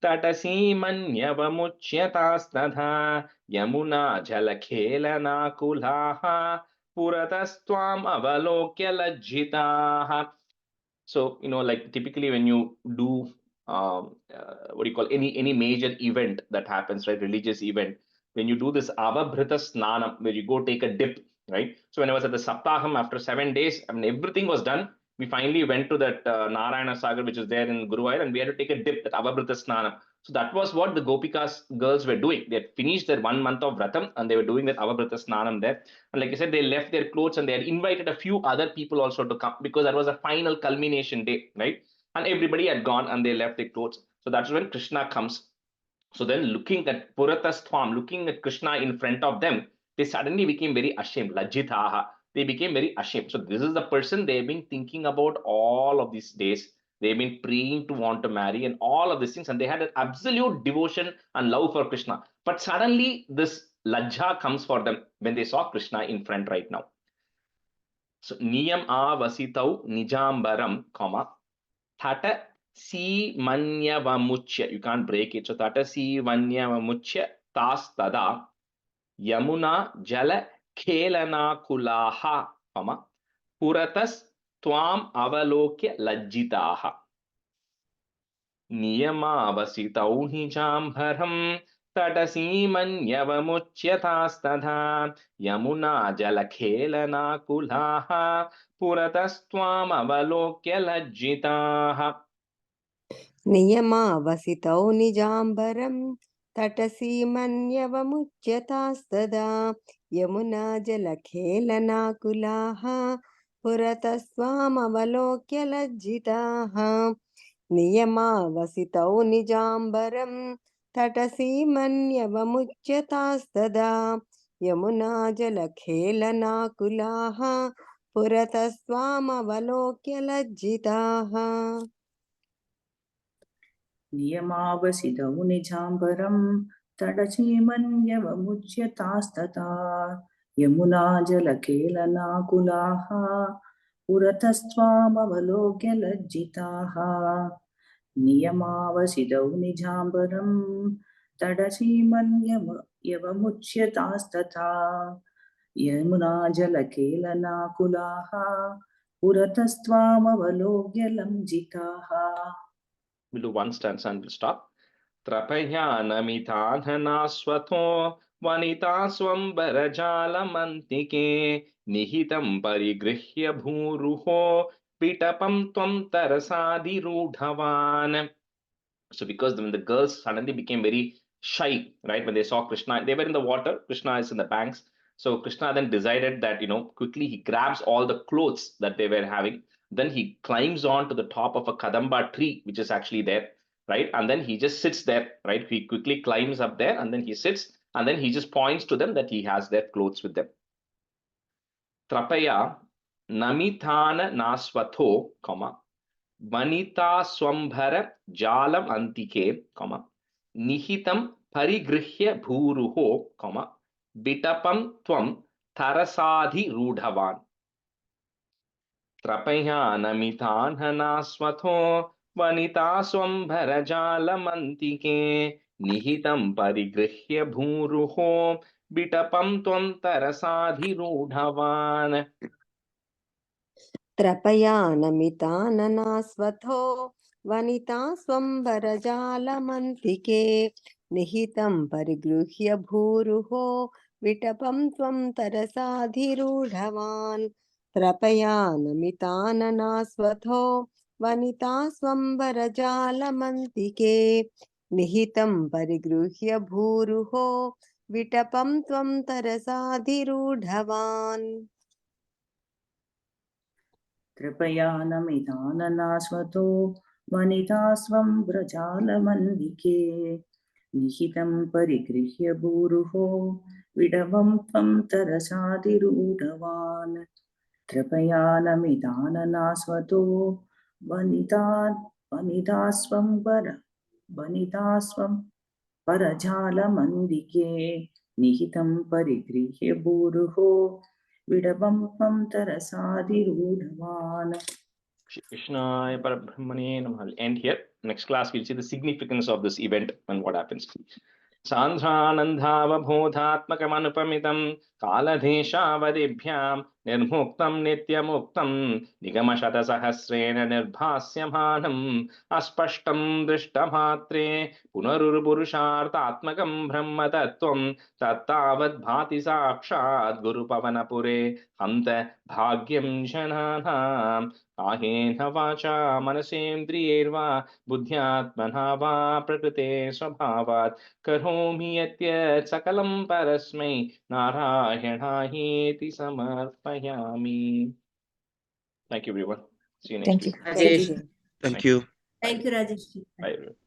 तटसीमन्यवमुच्यतास्तथा Yamuna जलखेलनाकुलाः पुरतस्त्वाम् अवलोक्य लज्जिताः. So, like typically when you do what do you call any major event that happens, right? Religious event, when you do this avabhrita snanam, where you go take a dip, right? So when I was at the Saptaham, after 7 days, I mean everything was done. We finally went to that Narayana Sagar, which is there in Guruvayur, and we had to take a dip, that avabhrita snanam. So that was what the Gopikas girls were doing. They had finished their 1 month of Vratam and they were doing that avabhrita snanam there. And like I said, they left their clothes and they had invited a few other people also to come because that was a final culmination day, right? And everybody had gone and they left their clothes. So that's when Krishna comes. So then looking at Puratasthvam, looking at Krishna in front of them, they suddenly became very ashamed, lajjitaha. They became very ashamed. So this is the person they've been thinking about all of these days. They've been praying to want to marry and all of these things. And they had an absolute devotion and love for Krishna. But suddenly this lajja comes for them when they saw Krishna in front right now. So niyam avasitau nijambaram, comma, thata si manyavamuchya. You can't break it. So thata si manyavamuchya tas tada yamuna jala khelana kulaha, comma, puratas tvam avalokya lajjitaha. नियमावसितौ निजाम्भरं तटसीमन्यवमुच्यतास्तथा Yamuna जलखेलनाकुलाः पुरतस्त्वामवलोक्य लज्जिताः. नियमावसितौ निजाम्बरं तटसीमन्यवमुच्यतास्तदा Yamuna जलखेलनाकुलाः पुरतस्त्वामवलोक्य लज्जिताः. नियमावसितौ निजाम्बरं तटसीमन्यवमुच्यतास्तदा Yamuna जलखेलनाकुलाः पुरतस्त्वामवलोक्य लज्जिताः. नियमावसितौ निजाम्बरं तडसीमन्यवमुच्यतास्तथा Yamuna जलकेलनाकुलाः पुरतस्त्वामवलोक्य लज्जिताः. नियमावसितौ निजाम्बरं तडसीमन्यवमुच्यतास्तथा Yamuna जलकेलनाकुलाः पुरतस्त्वामवलोक्य लज्जिताः. We'll do one stanza and we'll stop. त्रपयानमिताधनास्वथो वनिता स्वम्बरजालमन्तिके निहितं परिगृह्य भूरुहो पिटपं त्वं तरसाधिरूढवान्. So because when the girls suddenly became very shy, right, when they saw Krishna, they were in the water, Krishna is in the banks. So Krishna then decided that, quickly he grabs all the clothes that they were having. Then he climbs on to the top of a kadamba tree, which is actually there, right? And then he just sits there, right? He quickly climbs up there and then he sits and then he just points to them that he has their clothes with them. Trapaya namithana naswatho, comma, Vanita swambhara jalam antike, comma, nihitam parigृह्य bhuruho, comma, bitapam tvam tarasadhi rudhavan. Trapayanamithanhanaswatho vanita swambhara jalam antike, nihitam parigृह्य bhuruho, bitapam tvam tarasadhi rudhavan. त्रपयानमिताननास्वथो वनिता स्वम्बरजालमन्तिके निहितं परिगृह्य भूरुहो विटपं त्वं तरसाधिरूढवान्. त्रपयानमिताननास्वथो वनिता स्वम्बरजालमन्तिके निहितं परिगृह्य भूरुहो विटपं त्वं तरसाधिरूढवान्. कृपयानमिताननास्वतो वनिता स्वं व्रजालमन्दिके निहितं परिगृह्य भूरुहो विडवं त्वं तरसादिरूढवान्. कृपयानमिताननास्वतो वनिता स्वं परजालमन्दिके निहितं परिगृह्य भूरुहो विडवं त्वं तरसादिरूढवान्. Krishnaya Parabrahmane Namaha. I'll end here. Next class we'll see the significance of this event and what happens. सान्ध्वानन्दावबोधात्मकमनुपमितं कालदेशावदिभ्यां निर्मुक्तं नित्यमुक्तं निगमशतसहस्रेण निर्भास्यमानम् अस्पष्टं दृष्टमात्रे पुनरुर्पुरुषार्थात्मकं ब्रह्मतत्त्वं तत्तावद्भाति साक्षात् गुरुपवनपुरे हन्त भाग्यं जनानां कायेन वाचा मनसेन्द्रियैर्वा बुद्ध्यात्मना वा प्रकृते स्वभावात् करोमि यद्यत् सकलं परस्मै नारायणायेति समर्पयामि. Thank you everyone. See you next Thank you. week. Thank Rajesh. you. Thank you. Thank you, Rajesh. Bye everyone.